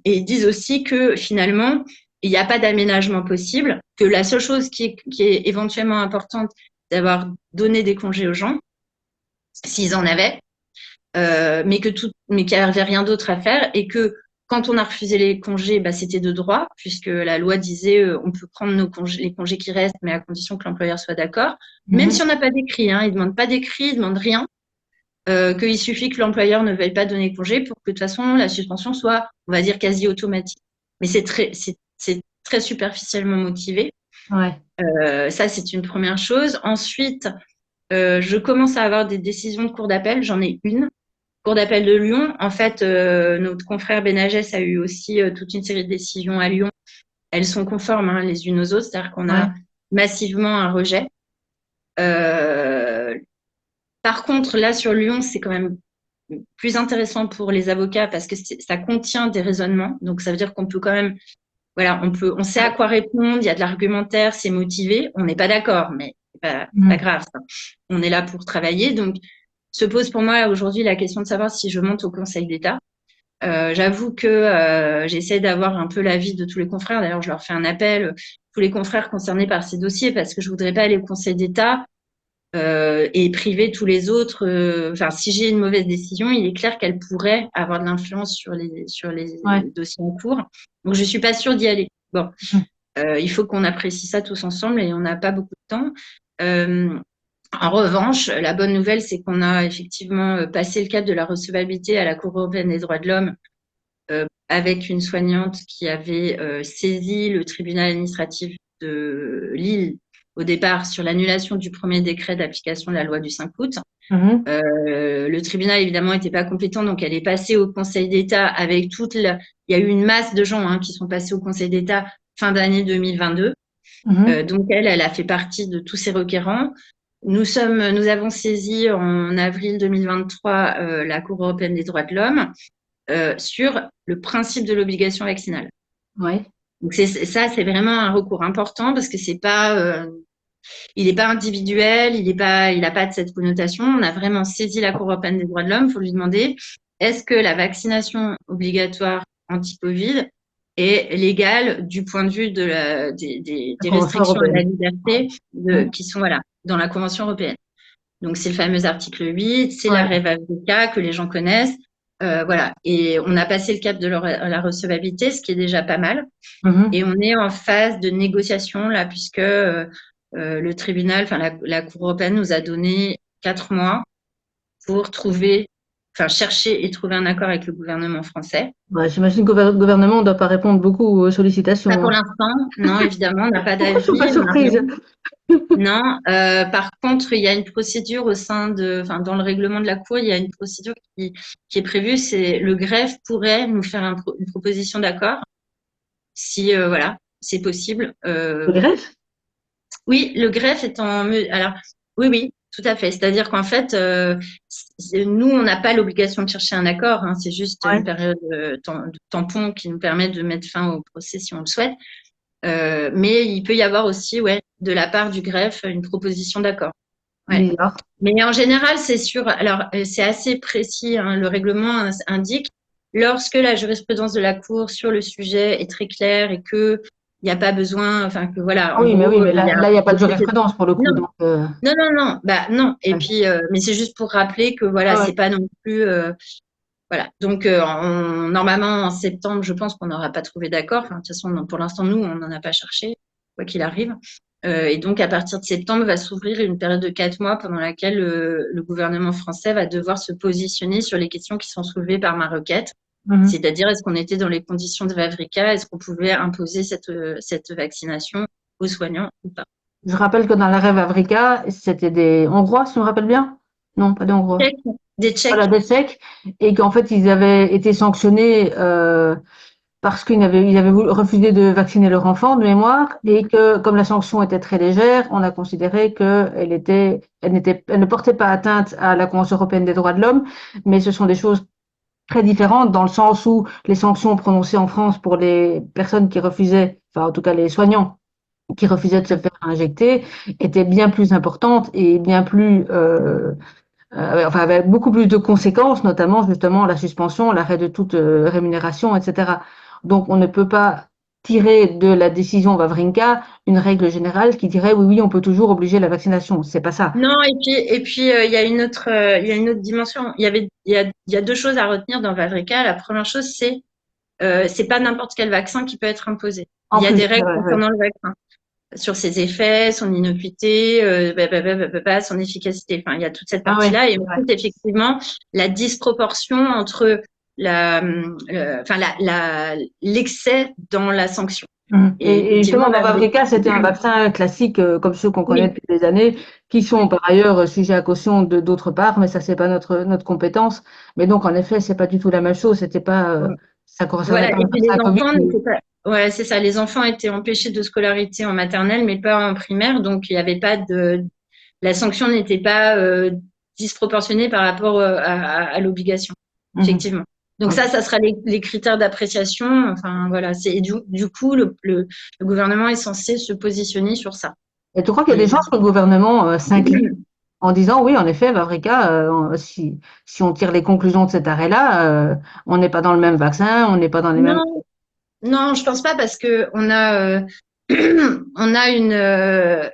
ils disent aussi que finalement, il n'y a pas d'aménagement possible, que la seule chose qui est éventuellement importante, c'est d'avoir donné des congés aux gens, s'ils en avaient, mais qu'il n'y avait rien d'autre à faire et que quand on a refusé les congés, bah, c'était de droit, puisque la loi disait on peut prendre les congés qui restent, mais à condition que l'employeur soit d'accord. Même Mhm. si on n'a pas d'écrit, hein, il ne demande pas d'écrit, il ne demande rien, qu'il suffit que l'employeur ne veuille pas donner congé pour que de toute façon la suspension soit, on va dire, quasi automatique. Mais c'est très superficiellement motivé. Ouais. Ça, c'est une première chose. Ensuite, je commence à avoir des décisions de cour d'appel. J'en ai une. Cour d'appel de Lyon. En fait, notre confrère Benagès a eu aussi toute une série de décisions à Lyon. Elles sont conformes hein, les unes aux autres, c'est-à-dire qu'on Ouais. a massivement un rejet. Euh, Par contre, là, sur Lyon, c'est quand même plus intéressant pour les avocats parce que ça contient des raisonnements. Donc, ça veut dire qu'on peut quand même, voilà, on sait à Ouais. quoi répondre, il y a de l'argumentaire, c'est motivé. On n'est pas d'accord, mais c'est pas Mhm. grave, ça. On est là pour travailler. Donc, se pose pour moi aujourd'hui la question de savoir si je monte au Conseil d'État. J'avoue que j'essaie d'avoir un peu l'avis de tous les confrères. D'ailleurs, je leur fais un appel, tous les confrères concernés par ces dossiers, parce que je voudrais pas aller au Conseil d'État et priver tous les autres. Enfin, si j'ai une mauvaise décision, il est clair qu'elle pourrait avoir de l'influence sur les Ouais. dossiers en cours. Donc, je suis pas sûre d'y aller. Bon, Mhm. il faut qu'on apprécie ça tous ensemble et on n'a pas beaucoup de temps. Euh, En revanche, la bonne nouvelle, c'est qu'on a effectivement passé le cap de la recevabilité à la Cour européenne des droits de l'homme avec une soignante qui avait saisi le tribunal administratif de Lille au départ sur l'annulation du premier décret d'application de la loi du 5 août. Mhm. Le tribunal, évidemment, n'était pas compétent, donc elle est passée au Conseil d'État avec Il y a eu une masse de gens hein, qui sont passés au Conseil d'État fin d'année 2022. Mhm. Donc elle a fait partie de tous ces requérants. Nous avons saisi en avril 2023 la Cour européenne des droits de l'homme sur le principe de l'obligation vaccinale. Ouais. Donc ça, c'est vraiment un recours important parce que c'est pas, il n'est pas individuel, il n'a pas de cette connotation. On a vraiment saisi la Cour européenne des droits de l'homme pour lui demander est-ce que la vaccination obligatoire anti-Covid et légale du point de vue La des Convention restrictions à la européenne. liberté Mhm. qui sont voilà, dans la Convention européenne. Donc, c'est le fameux article 8, c'est la Ouais. Reva Vrica que les gens connaissent. Voilà. Et on a passé le cap de la recevabilité, ce qui est déjà pas mal. Mhm. Et on est en phase de négociation là, puisque le tribunal, enfin la Cour européenne nous a donné 4 mois pour chercher et trouver un accord avec le gouvernement français. Ouais, j'imagine que le gouvernement ne doit pas répondre beaucoup aux Pas sollicitations, pour hein. l'instant, non, évidemment, on n'a pas Pas d'avis, on n'a surprise. rien. Non, par contre, il y a une procédure enfin, dans le règlement de la Cour, il y a une procédure qui est prévue, c'est le greffe pourrait nous faire une proposition d'accord, si voilà, c'est possible. Le greffe? Oui, le greffe est alors oui, oui, tout à fait. C'est-à-dire qu'en fait, nous, on n'a pas l'obligation de chercher un accord, hein, c'est juste une Ouais. période de tampon qui nous permet de mettre fin au procès si on le souhaite. Mais il peut y avoir aussi, ouais, de la part du greffe, une proposition d'accord. Ouais. Bizarre. Mais en général, c'est sûr. Alors, c'est assez précis, hein, le règlement indique lorsque la jurisprudence de la Cour sur le sujet est très claire et que il n'y a pas besoin, enfin que voilà, Ah en oui, gros, mais il y a là, il n'y a pas de jurisprudence pour le coup. non, Donc, non, non, non, bah non. Et ouais. puis, mais c'est juste pour rappeler que voilà, Ah ouais. c'est pas non plus voilà. Donc, normalement en septembre, je pense qu'on n'aura pas trouvé d'accord. Enfin, de toute façon, pour l'instant, nous, on n'en a pas cherché, quoi qu'il arrive. Et donc, à partir de septembre, va s'ouvrir une période de 4 mois pendant laquelle le gouvernement français va devoir se positionner sur les questions qui sont soulevées par ma requête. Mhm. C'est-à-dire, est-ce qu'on était dans les conditions de Vavrica? Est-ce qu'on pouvait imposer cette vaccination aux soignants ou pas? Je rappelle que dans la Rêve Africa, c'était des Hongrois, si je me rappelle bien. Non, pas des Hongrois. Tchèques, des Voilà, Tchèques. des Tchèques. Et qu'en fait, ils avaient été sanctionnés parce ils avaient refusé de vacciner leur enfant de mémoire et que, comme la sanction était très légère, on a considéré elle ne portait pas atteinte à la Convention européenne des droits de l'homme, mais ce sont des choses très différentes dans le sens où les sanctions prononcées en France pour les personnes qui refusaient, enfin en tout cas les soignants qui refusaient de se faire injecter, étaient bien plus importantes et bien plus, enfin avec beaucoup plus de conséquences, notamment justement la suspension, l'arrêt de toute rémunération, etc. Donc on ne peut pas tirer de la décision Wawrinka une règle générale qui dirait oui, oui, on peut toujours obliger la vaccination. C'est pas ça. Non, et puis il y a il y a une autre dimension. Il y a deux choses à retenir dans Vavrica. La première chose, c'est pas n'importe quel vaccin qui peut être imposé. En Il y a plus, des règles ouais, ouais. concernant le vaccin sur ses effets, son innocuité, son efficacité. Enfin, il y a toute cette Ah ouais, partie-là. Et ouais. ensuite, effectivement, la disproportion entre l'excès dans la sanction. Et Et effectivement, justement, Vavrika, c'était un vaccin classique comme ceux qu'on connaît oui, depuis des années, qui sont par ailleurs sujets à caution de d'autre part, mais ça, c'est pas notre compétence. Mais donc, en effet, c'est pas du tout la même chose. C'était pas, ça concernait voilà, pas et un puis les vaccin Covid. enfants n'étaient pas. Ouais, c'est ça. Les enfants étaient empêchés de scolarité en maternelle, mais pas en primaire. Donc, il n'y avait pas de. La sanction n'était pas disproportionnée par rapport à l'obligation, Mhm. effectivement. Donc, Ok. ça sera les critères d'appréciation. Enfin, voilà. Du coup, le gouvernement est censé se positionner sur ça. Et tu crois qu'il y a des Et, chances que le gouvernement s'incline en disant oui, en effet, Vavrika, si on tire les conclusions de cet arrêt-là, on n'est pas dans le même vaccin, on n'est pas dans les mêmes. non, non, je pense pas parce que on a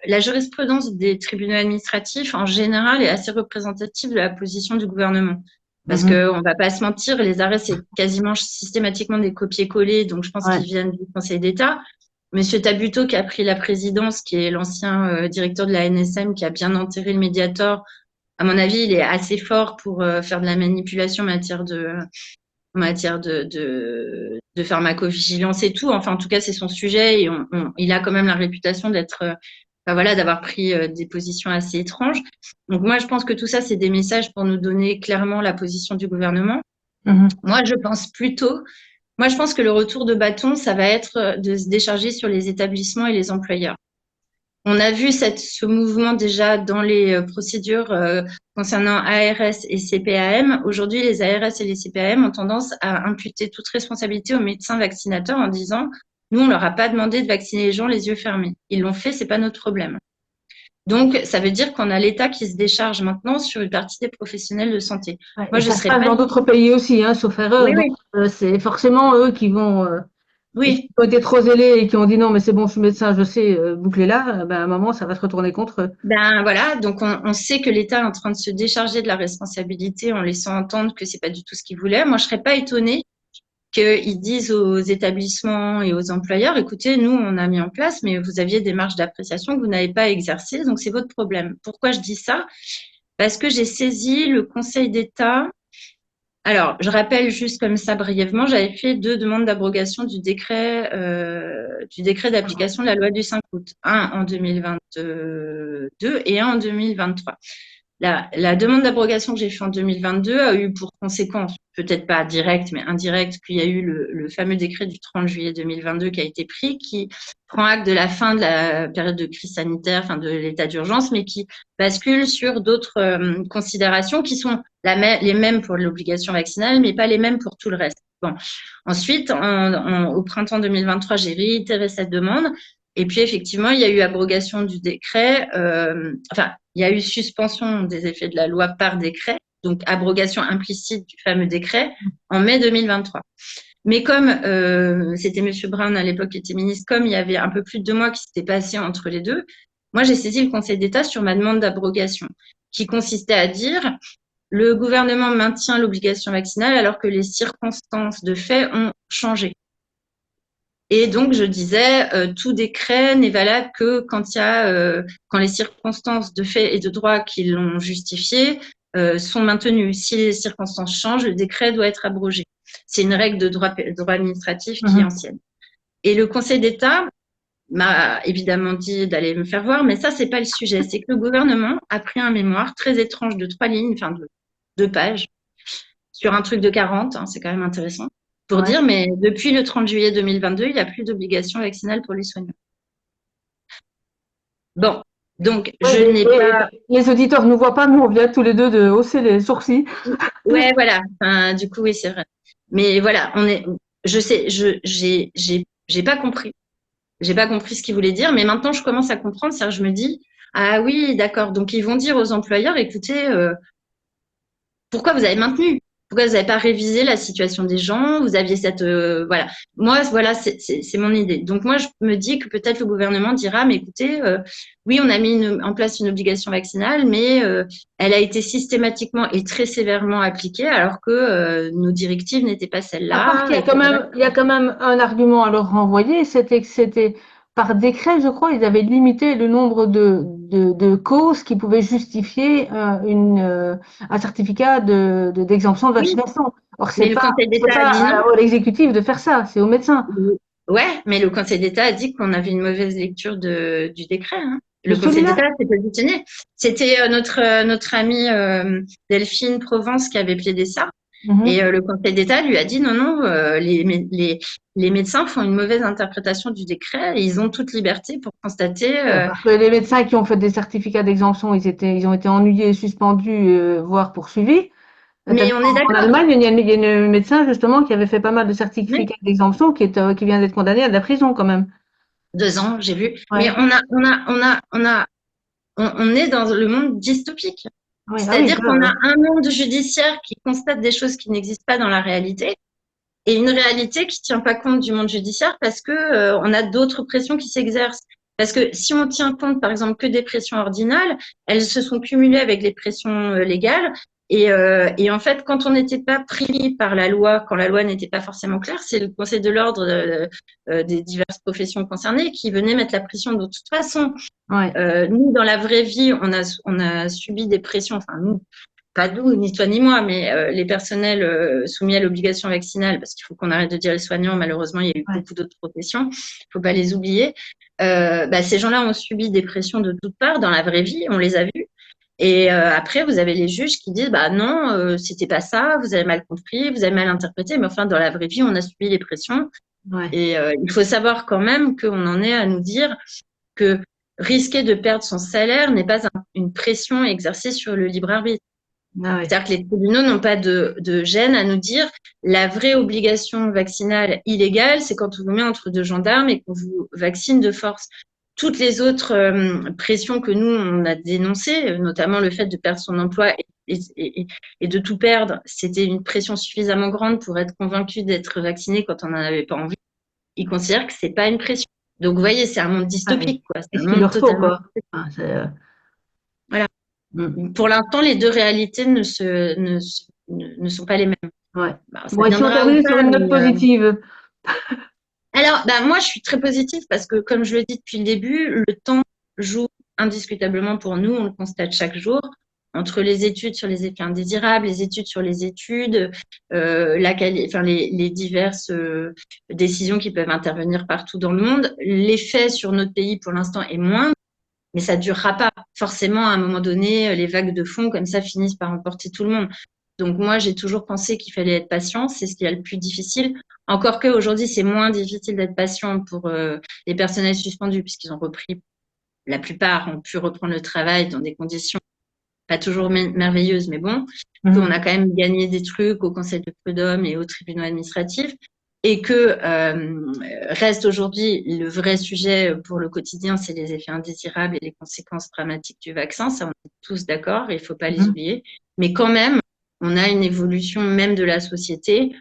la jurisprudence des tribunaux administratifs en général est assez représentative de la position du gouvernement. Parce Mhm. que on va pas se mentir, les arrêts c'est quasiment systématiquement des copier-coller, donc je pense Ouais. qu'ils viennent du Conseil d'État. Monsieur Tabuteau qui a pris la présidence, qui est l'ancien directeur de la NSM, qui a bien enterré le Mediator, à mon avis, il est assez fort pour faire de la manipulation en matière de pharmacovigilance et tout. Enfin, en tout cas, c'est son sujet et il a quand même la réputation d'être, enfin, voilà, d'avoir pris des positions assez étranges. Donc moi, je pense que tout ça, c'est des messages pour nous donner clairement la position du gouvernement. Mhm. Moi, je pense plutôt, moi, je pense que le retour de bâton, ça va être de se décharger sur les établissements et les employeurs. On a vu ce mouvement déjà dans les procédures concernant ARS et CPAM. Aujourd'hui, les ARS et les CPAM ont tendance à imputer toute responsabilité aux médecins vaccinateurs en disant nous, on leur a pas demandé de vacciner les gens les yeux fermés. Ils l'ont fait, c'est pas notre problème. Donc, ça veut dire qu'on a l'État qui se décharge maintenant sur une partie des professionnels de santé. Ouais, Moi, et je ça se serais passe pas dans du d'autres pays aussi, hein, sauf Oui, erreur. Donc, oui. c'est forcément eux qui vont Et qui Oui, ont été trop zélés et qui ont dit non, mais c'est bon, je suis médecin, je sais, boucler là, ben, à un moment, ça va se retourner contre eux. ben voilà, donc on sait que l'État est en train de se décharger de la responsabilité en laissant entendre que c'est pas du tout ce qu'il voulait. Moi, je serais pas étonnée qu'ils disent aux établissements et aux employeurs, écoutez, nous, on a mis en place, mais vous aviez des marges d'appréciation que vous n'avez pas exercées, donc c'est votre problème. Pourquoi je dis ça? Parce que j'ai saisi le Conseil d'État. Alors, je rappelle juste comme ça brièvement, j'avais fait 2 demandes d'abrogation du décret d'application de la loi du 5 août, un en 2022 et un en 2023. La demande d'abrogation que j'ai faite en 2022 a eu pour conséquence, peut-être pas directe, mais indirecte, qu'il y a eu le fameux décret du 30 juillet 2022 qui a été pris, qui prend acte de la fin de la période de crise sanitaire, enfin de l'état d'urgence, mais qui bascule sur d'autres considérations qui sont les mêmes pour l'obligation vaccinale, mais pas les mêmes pour tout le reste. Bon. Ensuite, au printemps 2023, j'ai réitéré cette demande. Et puis, effectivement, il y a eu abrogation du décret. Enfin, il y a eu suspension des effets de la loi par décret, donc abrogation implicite du fameux décret en mai 2023. Mais comme c'était Monsieur Brown à l'époque qui était ministre, comme il y avait un peu plus de 2 mois qui s'étaient passés entre les deux, moi j'ai saisi le Conseil d'État sur ma demande d'abrogation, qui consistait à dire le gouvernement maintient l'obligation vaccinale alors que les circonstances de fait ont changé. Et donc, je disais, tout décret n'est valable que quand les circonstances de fait et de droit qui l'ont justifié sont maintenues. Si les circonstances changent, le décret doit être abrogé. C'est une règle de droit administratif qui est Mhm. ancienne. Et le Conseil d'État m'a évidemment dit d'aller me faire voir, mais ça, c'est pas le sujet. C'est que le gouvernement a pris un mémoire très étrange de 3 lignes, enfin de 2 pages, sur un truc de 40, hein, c'est quand même intéressant, pour Ouais. dire, mais depuis le 30 juillet 2022, il n'y a plus d'obligation vaccinale pour les soignants. Bon, donc Ouais, je n'ai pas. les auditeurs ne voient pas, nous, on vient tous les deux de hausser les sourcils. Ouais, voilà. Enfin, du coup, oui, c'est vrai. Mais voilà, Je sais, j'ai pas compris. J'ai pas compris ce qu'ils voulaient dire, mais maintenant je commence à comprendre. C'est-à-dire, je me dis, ah oui, d'accord. Donc ils vont dire aux employeurs, écoutez, pourquoi vous avez maintenu? Pourquoi vous n'avez pas révisé la situation des gens? Vous aviez cette voilà. Moi, voilà, c'est mon idée. Donc moi, je me dis que peut-être le gouvernement dira, mais écoutez, oui, on a mis en place une obligation vaccinale, mais elle a été systématiquement et très sévèrement appliquée, alors que nos directives n'étaient pas À part celles-là, qu'il y a quand etc. même, il y a quand même un argument à leur renvoyer, c'était que c'était par décret, je crois, ils avaient limité le nombre de causes qui pouvaient justifier un certificat d'exemption de Oui, vaccination. Or, mais le Conseil c'est d'État a pas dit non. à l'exécutif de faire ça, c'est au médecin. Ouais, mais le Conseil d'État a dit qu'on avait une mauvaise lecture du décret, hein. De Le Conseil celui-là. d'État s'est positionné. C'était notre amie Delphine Provence qui avait plaidé ça. Et Mhm. le Conseil d'État lui a dit non, non, les médecins font une mauvaise interprétation du décret et ils ont toute liberté pour constater. Parce que les médecins qui ont fait des certificats d'exemption, ils ont été ennuyés, suspendus, voire poursuivis. Mais on est En d'accord. Allemagne, il y a une médecin justement qui avait fait pas mal de Oui, certificats d'exemption qui vient d'être condamnée à de la prison quand même. 2 ans, j'ai vu. Mais Ouais. on est dans le monde dystopique. Oui, ah oui, C'est-à-dire qu'on a un monde judiciaire qui constate des choses qui n'existent pas dans la réalité et une réalité qui tient pas compte du monde judiciaire parce que on a d'autres pressions qui s'exercent. Parce que si on tient compte, par exemple, que des pressions ordinales, elles se sont cumulées avec les pressions légales. Et en fait, quand on n'était pas pris par la loi, quand la loi n'était pas forcément claire, c'est le Conseil de l'ordre des diverses professions concernées qui venait mettre la pression. De toute façon, ouais. nous, dans la vraie vie, on a subi des pressions. Enfin, nous, pas nous, ni toi ni moi, mais les personnels soumis à l'obligation vaccinale, parce qu'il faut qu'on arrête de dire les soignants, malheureusement, il y a eu Ouais. beaucoup d'autres professions, il ne faut pas les oublier. Bah, ces gens-là ont subi des pressions de toutes parts dans la vraie vie, on les a vus. Et après, vous avez les juges qui disent, bah non, c'était pas ça, vous avez mal compris, vous avez mal interprété, mais enfin, dans la vraie vie, on a subi les pressions. Ouais. Et il faut savoir quand même qu'on en est à nous dire que risquer de perdre son salaire n'est pas une pression exercée sur le libre arbitre. Ah ouais. C'est-à-dire que les tribunaux n'ont pas de gêne à nous dire la vraie obligation vaccinale illégale, c'est quand on vous met entre 2 gendarmes et qu'on vous vaccine de force. Toutes les autres pressions que nous, on a dénoncées, notamment le fait de perdre son emploi et de tout perdre, c'était une pression suffisamment grande pour être convaincu d'être vacciné quand on n'en avait pas envie. ils considèrent que c'est pas une pression. Donc, vous voyez, c'est un monde dystopique, quoi. C'est C'est un ce qu'il monde leur faut, totalement. quoi. Enfin, Voilà. mm, Pour l'instant, les deux réalités ne sont pas les mêmes. ouais. Bah, ça Bon, et si on viendra ou termine sur pas, une note mais positive, alors, bah, moi, je suis très positive parce que, comme je le dis depuis le début, le temps joue indiscutablement pour nous. On le constate chaque jour. Entre les études sur les effets indésirables, les études sur les études, les diverses décisions qui peuvent intervenir partout dans le monde, l'effet sur notre pays pour l'instant est moindre, mais ça durera pas. Forcément, à un moment donné, les vagues de fond comme ça finissent par emporter tout le monde. Donc moi, j'ai toujours pensé qu'il fallait être patient, c'est ce qui est le plus difficile. Encore qu'aujourd'hui, c'est moins difficile d'être patient pour les personnels suspendus, puisqu'ils ont repris, la plupart ont pu reprendre le travail dans des conditions pas toujours merveilleuses, mais bon, qu'on a quand même gagné des trucs au Conseil de prud'homme et aux tribunaux administratifs, et que reste aujourd'hui le vrai sujet pour le quotidien, c'est les effets indésirables et les conséquences dramatiques du vaccin. Ça, on est tous d'accord, il ne faut pas les oublier. Mais quand même, on a une évolution même de la société,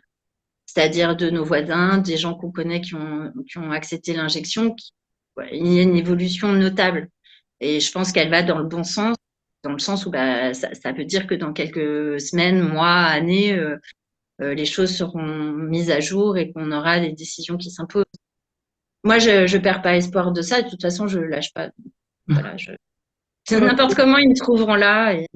c'est-à-dire de nos voisins, des gens qu'on connaît qui ont accepté l'injection. Il y a une évolution notable. Et je pense qu'elle va dans le bon sens, dans le sens où bah, ça veut dire que dans quelques semaines, mois, années, les choses seront mises à jour et qu'on aura des décisions qui s'imposent. Moi, je perds pas espoir de ça. De toute façon, je lâche pas. Voilà, n'importe comment, ils me trouveront là et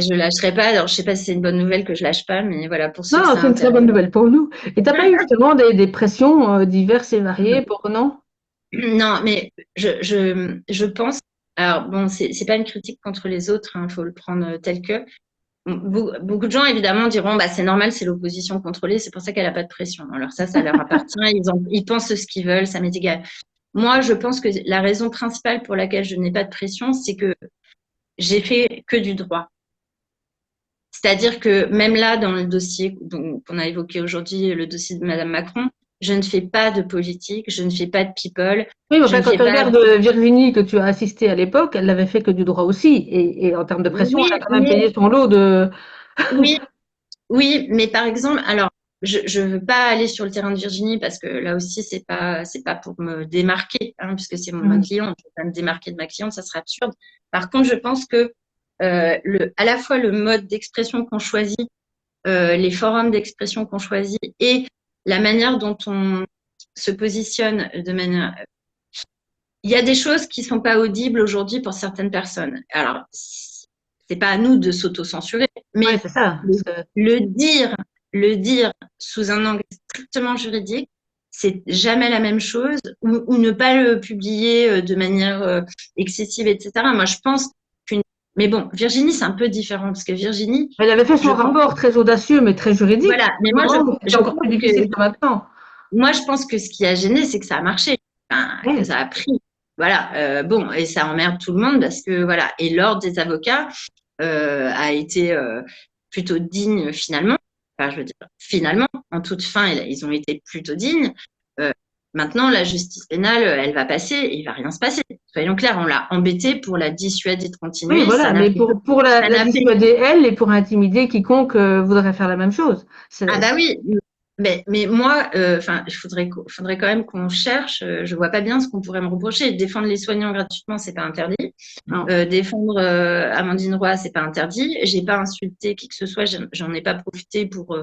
je lâcherai pas. Alors, je sais pas si c'est une bonne nouvelle que je lâche pas, mais voilà, pour ceux que non, ça c'est une très intéresse. bonne nouvelle pour nous. Et t'as pas eu justement des pressions diverses et variées pour non? Non, mais je pense. Alors bon, c'est pas une critique contre les autres, il faut le prendre tel que. Beaucoup de gens, évidemment, diront bah, c'est normal, c'est l'opposition contrôlée, c'est pour ça qu'elle n'a pas de pression. Alors ça leur appartient, ils pensent ce qu'ils veulent, ça m'est égal. Moi, je pense que la raison principale pour laquelle je n'ai pas de pression, c'est que j'ai fait que du droit. C'est-à-dire que même là, dans le dossier qu'on a évoqué aujourd'hui, le dossier de Madame Macron, je ne fais pas de politique, je ne fais pas de people, Oui, mais je enfin, ne quand fais tu pas. regardes Virginie que tu as assisté à l'époque, elle n'avait fait que du droit aussi. Et en termes de pression, Oui, elle a quand même payé son lot de. oui, oui, mais par exemple, alors, je veux pas aller sur le terrain de Virginie parce que là aussi, c'est pas pour me démarquer, hein, puisque c'est ma Mhm. cliente. Je veux pas me démarquer de ma cliente, ça serait absurde. Par contre, je pense que à la fois le mode d'expression qu'on choisit, les forums d'expression qu'on choisit et la manière dont on se positionne de manière. Il y a des choses qui sont pas audibles aujourd'hui pour certaines personnes. Alors, c'est pas à nous de s'auto-censurer, Ouais, mais c'est ça. le, le dire, le dire sous un angle strictement juridique, c'est jamais la même chose, ou ne pas le publier de manière excessive, etc. Moi, je pense qu'une. Mais bon, Virginie, c'est un peu différent parce que Virginie, Elle avait fait je son pense, rapport très audacieux, mais très juridique. voilà. Mais moi, Vraiment, c'était je encore plus pense que difficile que maintenant. ce qui a gêné, c'est que ça a marché, enfin, que Oui. ça a pris. Voilà. Bon, et ça emmerde tout le monde parce que voilà. Et l'ordre des avocats a été plutôt digne finalement. Enfin, je veux dire, finalement, en toute fin, ils ont été plutôt dignes. Euh, Maintenant, la justice pénale, elle va passer et il va rien se passer. Soyons clairs, on l'a embêtée pour la dissuader de Oui, continuer. voilà. Mais pour Ça la n'a fait. dissuader, elle, et pour intimider quiconque voudrait faire la même chose. Ah bah oui, mais moi, enfin, faudrait quand même qu'on cherche. Je vois pas bien ce qu'on pourrait me reprocher. Défendre les soignants gratuitement, c'est pas interdit. Non. Défendre Amandine Roy, c'est pas interdit. J'ai pas insulté qui que ce soit. J'en ai pas profité pour.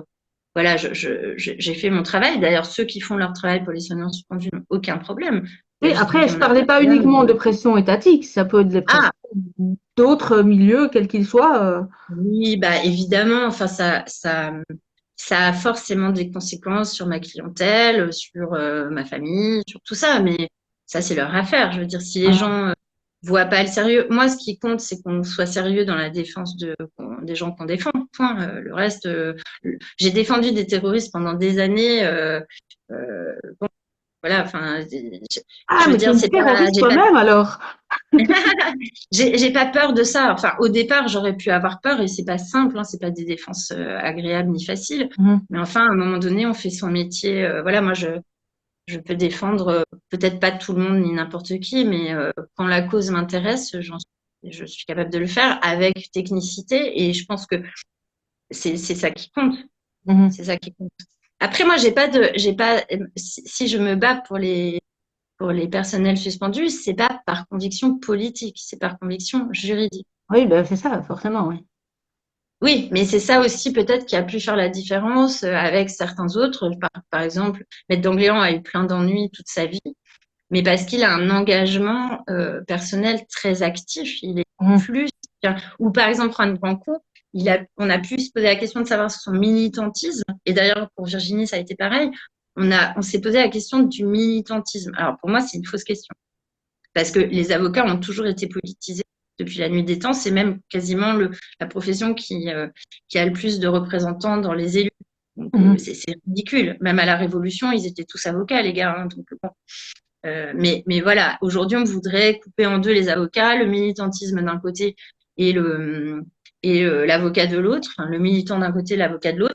Voilà, j'ai fait mon travail. D'ailleurs, ceux qui font leur travail pour les soignants suspendus n'ont aucun problème. Oui, Je dis après, je qu'on n'a pas parlais de pas problème. uniquement de pression étatique. Ça peut être des pressions Ah, d'autres milieux, quels qu'ils soient. oui, bah évidemment. Enfin, ça a forcément des conséquences sur ma clientèle, sur ma famille, sur tout ça, mais ça, c'est leur affaire. Je veux dire, si les gens voient pas le sérieux, moi, ce qui compte, c'est qu'on soit sérieux dans la défense des gens qu'on défend. Point. Le reste, j'ai défendu des terroristes pendant des années. Bon, voilà, enfin, Ah, je veux mais tu es dire, une terroriste toi-même alors. j'ai pas peur de ça. Enfin, au départ, j'aurais pu avoir peur et c'est pas simple, hein, c'est pas des défenses agréables ni faciles. Mhm. Mais enfin, à un moment donné, on fait son métier. Voilà, moi, je peux défendre peut-être pas tout le monde ni n'importe qui, mais quand la cause m'intéresse, je suis capable de le faire avec technicité et je pense que c'est ça qui compte. Mhm. C'est ça qui compte. Après, moi, si je me bats pour les personnels suspendus, c'est pas par conviction politique, c'est par conviction juridique. Oui, ben, c'est ça, forcément, oui. Oui, mais c'est ça aussi peut-être qui a pu faire la différence avec certains autres. Par exemple, Maître d'Angléan a eu plein d'ennuis toute sa vie, mais parce qu'il a un engagement personnel très actif. Il est Mhm. plus. Ou par exemple, Juan Branco, on a pu se poser la question de savoir son militantisme. Et d'ailleurs, pour Virginie, ça a été pareil. On s'est posé la question du militantisme. Alors pour moi, c'est une fausse question. Parce que les avocats ont toujours été politisés depuis la nuit des temps. C'est même quasiment la profession qui a le plus de représentants dans les élus. Donc, Mhm. c'est ridicule. Même à la Révolution, ils étaient tous avocats, les gars. Hein. Donc, bon. Mais voilà, aujourd'hui, on voudrait couper en deux les avocats, le militantisme d'un côté et l'avocat de l'autre, enfin, le militant d'un côté, l'avocat de l'autre.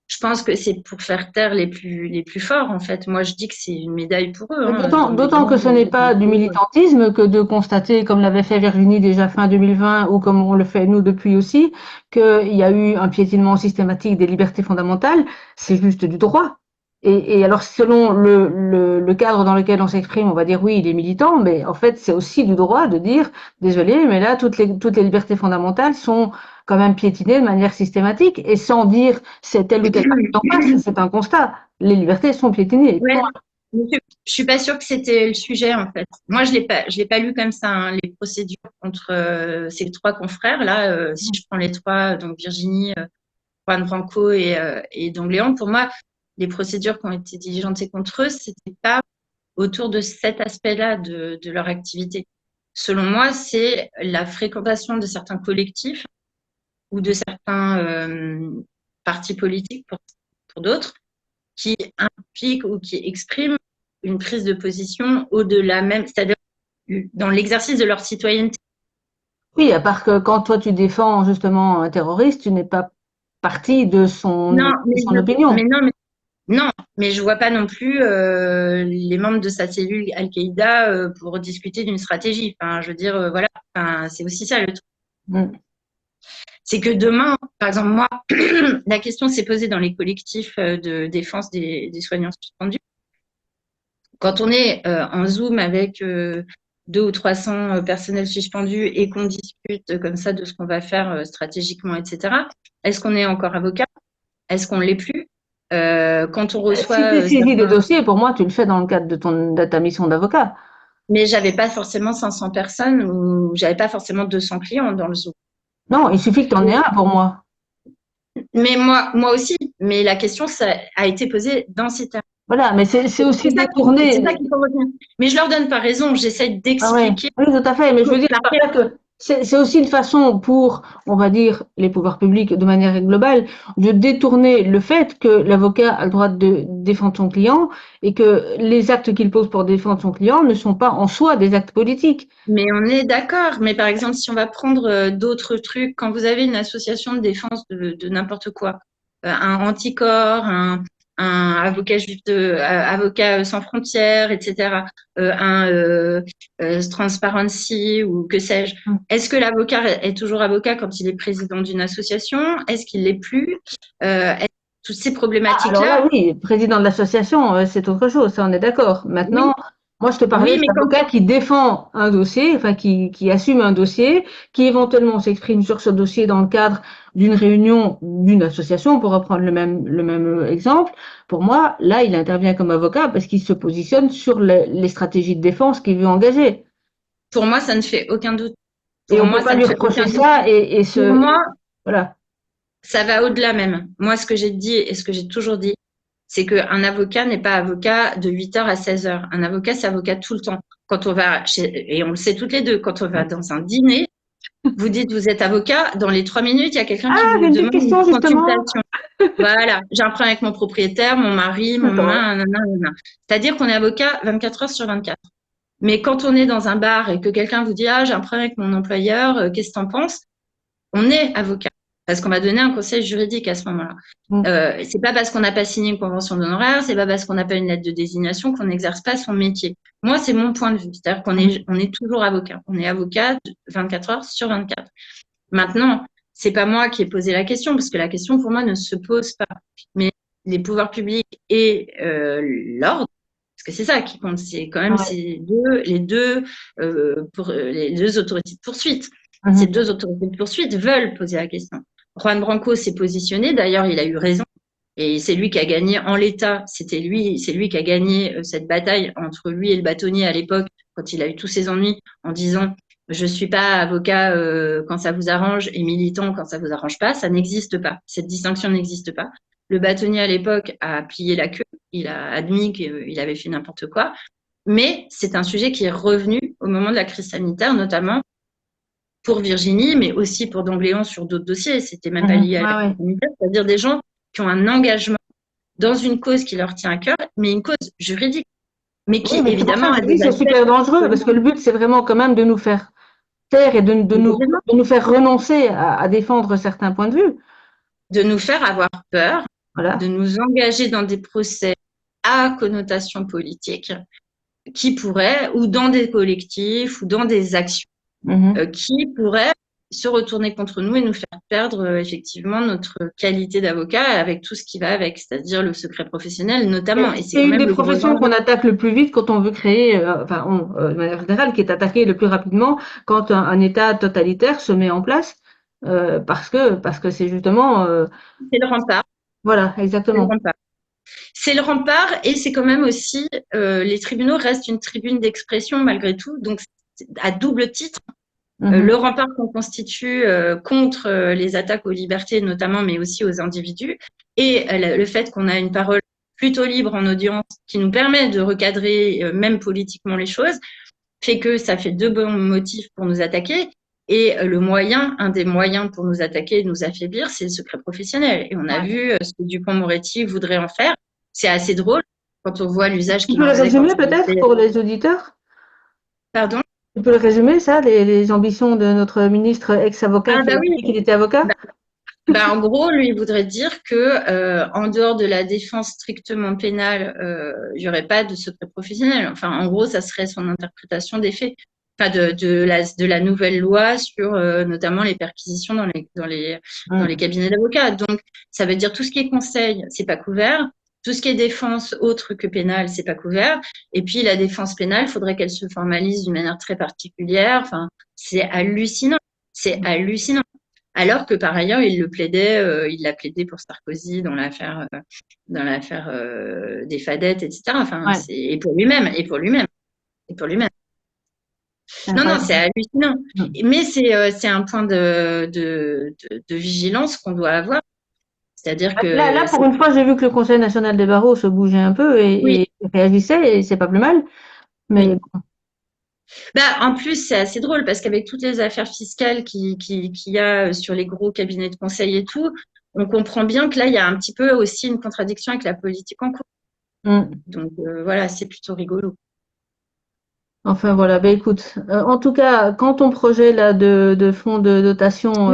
Je pense que c'est pour faire taire les plus forts, en fait. Moi, je dis que c'est une médaille pour eux. Hein. D'autant que ce n'est pas du militantisme que de constater, comme l'avait fait Virginie déjà fin 2020, ou comme on le fait nous depuis aussi, qu'il y a eu un piétinement systématique des libertés fondamentales. C'est juste du droit. Et alors, selon le cadre dans lequel on s'exprime, on va dire oui, il est militant, mais en fait, c'est aussi du droit de dire, désolé, mais là, toutes les libertés fondamentales sont quand même piétinées de manière systématique, et sans dire c'est tel ou tel acte en face, c'est un constat. Les libertés sont piétinées. Ouais, je suis pas sûre que c'était le sujet en fait. Moi, je l'ai pas lu comme ça. Hein, les procédures contre ces trois confrères là. Si je prends les trois, donc Virginie, Juan Branco et Dongléan, pour moi, les procédures qui ont été diligentées contre eux, c'était pas autour de cet aspect-là de leur activité. Selon moi, c'est la fréquentation de certains collectifs ou de certains partis politiques pour d'autres qui impliquent ou qui expriment une prise de position au-delà même, c'est-à-dire dans l'exercice de leur citoyenneté. Oui, à part que quand toi tu défends justement un terroriste, tu n'es pas partie Non, de son opinion. non, mais je vois pas non plus les membres de sa cellule Al-Qaïda pour discuter d'une stratégie. Enfin, je veux dire, voilà, enfin, c'est aussi ça le truc. Mm. C'est que demain, par exemple, moi, la question s'est posée dans les collectifs de défense des soignants suspendus. Quand on est en Zoom avec 200 ou 300 personnels suspendus et qu'on discute comme ça de ce qu'on va faire stratégiquement, etc., est-ce qu'on est encore avocat? Est-ce qu'on ne l'est plus? Quand on Si tu reçoit saisis des dossiers, pour moi, tu le fais dans le cadre de ta mission d'avocat. mais j'avais pas forcément 500 personnes ou j'avais pas forcément 200 clients dans le Zoom. Non, il suffit que tu en aies un pour moi. Mais moi aussi. Mais la question ça a été posée dans ces termes. Voilà, mais c'est aussi C'est ça détourné. qu'il faut retenir. Mais je leur donne pas raison. J'essaie Ah ouais, d'expliquer. oui, tout à fait. Mais je veux dire par Après, là que c'est aussi une façon pour, on va dire, les pouvoirs publics de manière globale, de détourner le fait que l'avocat a le droit de défendre son client et que les actes qu'il pose pour défendre son client ne sont pas en soi des actes politiques. mais on est d'accord. Mais par exemple, si on va prendre d'autres trucs, quand vous avez une association de défense de n'importe quoi, un anticorps, un avocat juif avocat sans frontières, etc., Transparency ou que sais-je, est-ce que l'avocat est toujours avocat quand il est président d'une association? Est-ce qu'il l'est plus? Toutes ces Ah, alors là, problématiques-là. oui, président de l'association, c'est autre chose, ça on est d'accord. Oui, Maintenant, moi je te parlais oui, mais quand d'avocat qui défend un dossier, enfin qui assume un dossier, qui éventuellement s'exprime sur ce dossier dans le cadre d'une réunion d'une association, pour reprendre le même exemple. Pour moi, là, il intervient comme avocat parce qu'il se positionne sur les stratégies de défense qu'il veut engager. pour moi, ça ne fait aucun doute. Et Pour on peut moi, pas ça ne lui fait reprocher aucun doute. ça Pour moi, voilà. ça va au-delà même. Moi, ce que j'ai dit et ce que j'ai toujours dit, c'est qu'un avocat n'est pas avocat de 8 heures à 16 heures. Un avocat, c'est avocat tout le temps. Quand on va et on le sait toutes les deux, quand on va dans un dîner, vous dites vous êtes avocat, dans les 3 minutes, il y a quelqu'un qui Ah, j'ai vous une petite demande une question justement. consultation. Voilà, j'ai un problème avec mon propriétaire, mon mari, mon D'accord. main, nanana. C'est-à-dire qu'on est avocat 24 heures sur 24. Mais quand on est dans un bar et que quelqu'un vous dit ah j'ai un problème avec mon employeur, qu'est-ce que t'en penses? On est avocat parce qu'on va donner un conseil juridique à ce moment-là. Mm. C'est pas parce qu'on n'a pas signé une convention d'honoraires, c'est pas parce qu'on n'a pas une lettre de désignation qu'on n'exerce pas son métier. Moi, c'est mon point de vue. C'est-à-dire on est toujours avocat. On est avocat 24 heures sur 24. Maintenant, c'est pas moi qui ai posé la question parce que la question pour moi ne se pose pas. Mais les pouvoirs publics et l'ordre, parce que c'est ça qui compte, c'est quand même les deux autorités de poursuite. Ces deux autorités de poursuite veulent poser la question. Juan Branco s'est positionné, d'ailleurs, il a eu raison. Et c'est lui qui a gagné en l'état. C'est lui qui a gagné cette bataille entre lui et le bâtonnier à l'époque, quand il a eu tous ses ennuis, en disant je suis pas avocat quand ça vous arrange et militant quand ça vous arrange pas. Ça n'existe pas. Cette distinction n'existe pas. Le bâtonnier à l'époque a plié la queue. Il a admis qu'il avait fait n'importe quoi. Mais c'est un sujet qui est revenu au moment de la crise sanitaire, notamment pour Virginie, mais aussi pour Dangléon sur d'autres dossiers. C'était même pas lié à la crise sanitaire, c'est-à-dire des gens qui ont un engagement dans une cause qui leur tient à cœur, mais une cause juridique, mais qui évidemment a des c'est super dangereux parce que le but c'est vraiment quand même de nous faire taire et de nous faire renoncer à défendre certains points de vue, de nous faire avoir peur, de nous engager dans des procès à connotation politique qui pourraient, ou dans des collectifs, ou dans des actions qui pourraient se retourner contre nous et nous faire perdre effectivement notre qualité d'avocat avec tout ce qui va avec, c'est-à-dire le secret professionnel notamment. Et c'est une des professions qu'on attaque le plus vite quand on veut créer, de manière générale, qui est attaquée le plus rapidement quand un État totalitaire se met en place, parce que c'est justement. C'est le rempart. Voilà, exactement. C'est le rempart et c'est quand même aussi les tribunaux restent une tribune d'expression malgré tout, donc à double titre. Le rempart qu'on constitue contre les attaques aux libertés notamment, mais aussi aux individus, et le fait qu'on a une parole plutôt libre en audience qui nous permet de recadrer même politiquement les choses, fait que ça fait deux bons motifs pour nous attaquer. Et un des moyens pour nous attaquer et nous affaiblir, c'est le secret professionnel. Et on a vu ce que Dupond-Moretti voudrait en faire. C'est assez drôle quand on voit l'usage qu'il en faisait. Tu peux le résumer peut-être pour les auditeurs? Pardon? Tu peux le résumer, ça, les ambitions de notre ministre ex-avocat qui était avocat? En gros, lui, il voudrait dire que en dehors de la défense strictement pénale, il n'y aurait pas de secret professionnel. Enfin, en gros, ça serait son interprétation des faits. Enfin, de la nouvelle loi sur notamment les perquisitions dans les cabinets d'avocats. Donc, ça veut dire tout ce qui est conseil, c'est pas couvert. Tout ce qui est défense autre que pénale, c'est pas couvert. Et puis, la défense pénale, il faudrait qu'elle se formalise d'une manière très particulière. Enfin, c'est hallucinant. C'est hallucinant. Alors que par ailleurs, il l'a plaidé pour Sarkozy dans l'affaire des fadettes, etc. Enfin, et pour lui-même. Non, c'est hallucinant. Mais c'est un point de vigilance qu'on doit avoir. C'est-à-dire que là, pour une fois, j'ai vu que le Conseil national des barreaux se bougeait un peu et réagissait, et c'est pas plus mal. Mais en plus, c'est assez drôle parce qu'avec toutes les affaires fiscales qu'il y a sur les gros cabinets de conseil et tout, on comprend bien que là, il y a un petit peu aussi une contradiction avec la politique en cours. Donc voilà, c'est plutôt rigolo. Enfin voilà, écoute, en tout cas, quand ton projet là de fonds de dotation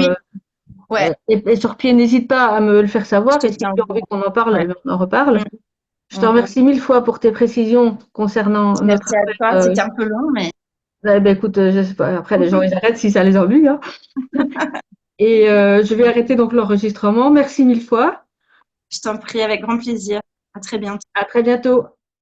est sur pied, n'hésite pas à me le faire savoir. Et si tu as envie qu'on en parle, on en reparle. Je te remercie mille fois pour tes précisions concernant Merci à toi, c'était un peu long, mais. Écoute, je sais pas, après les gens ils arrêtent si ça les ennuie. Hein. Et je vais arrêter donc l'enregistrement. Merci mille fois. Je t'en prie, avec grand plaisir. À très bientôt. À très bientôt.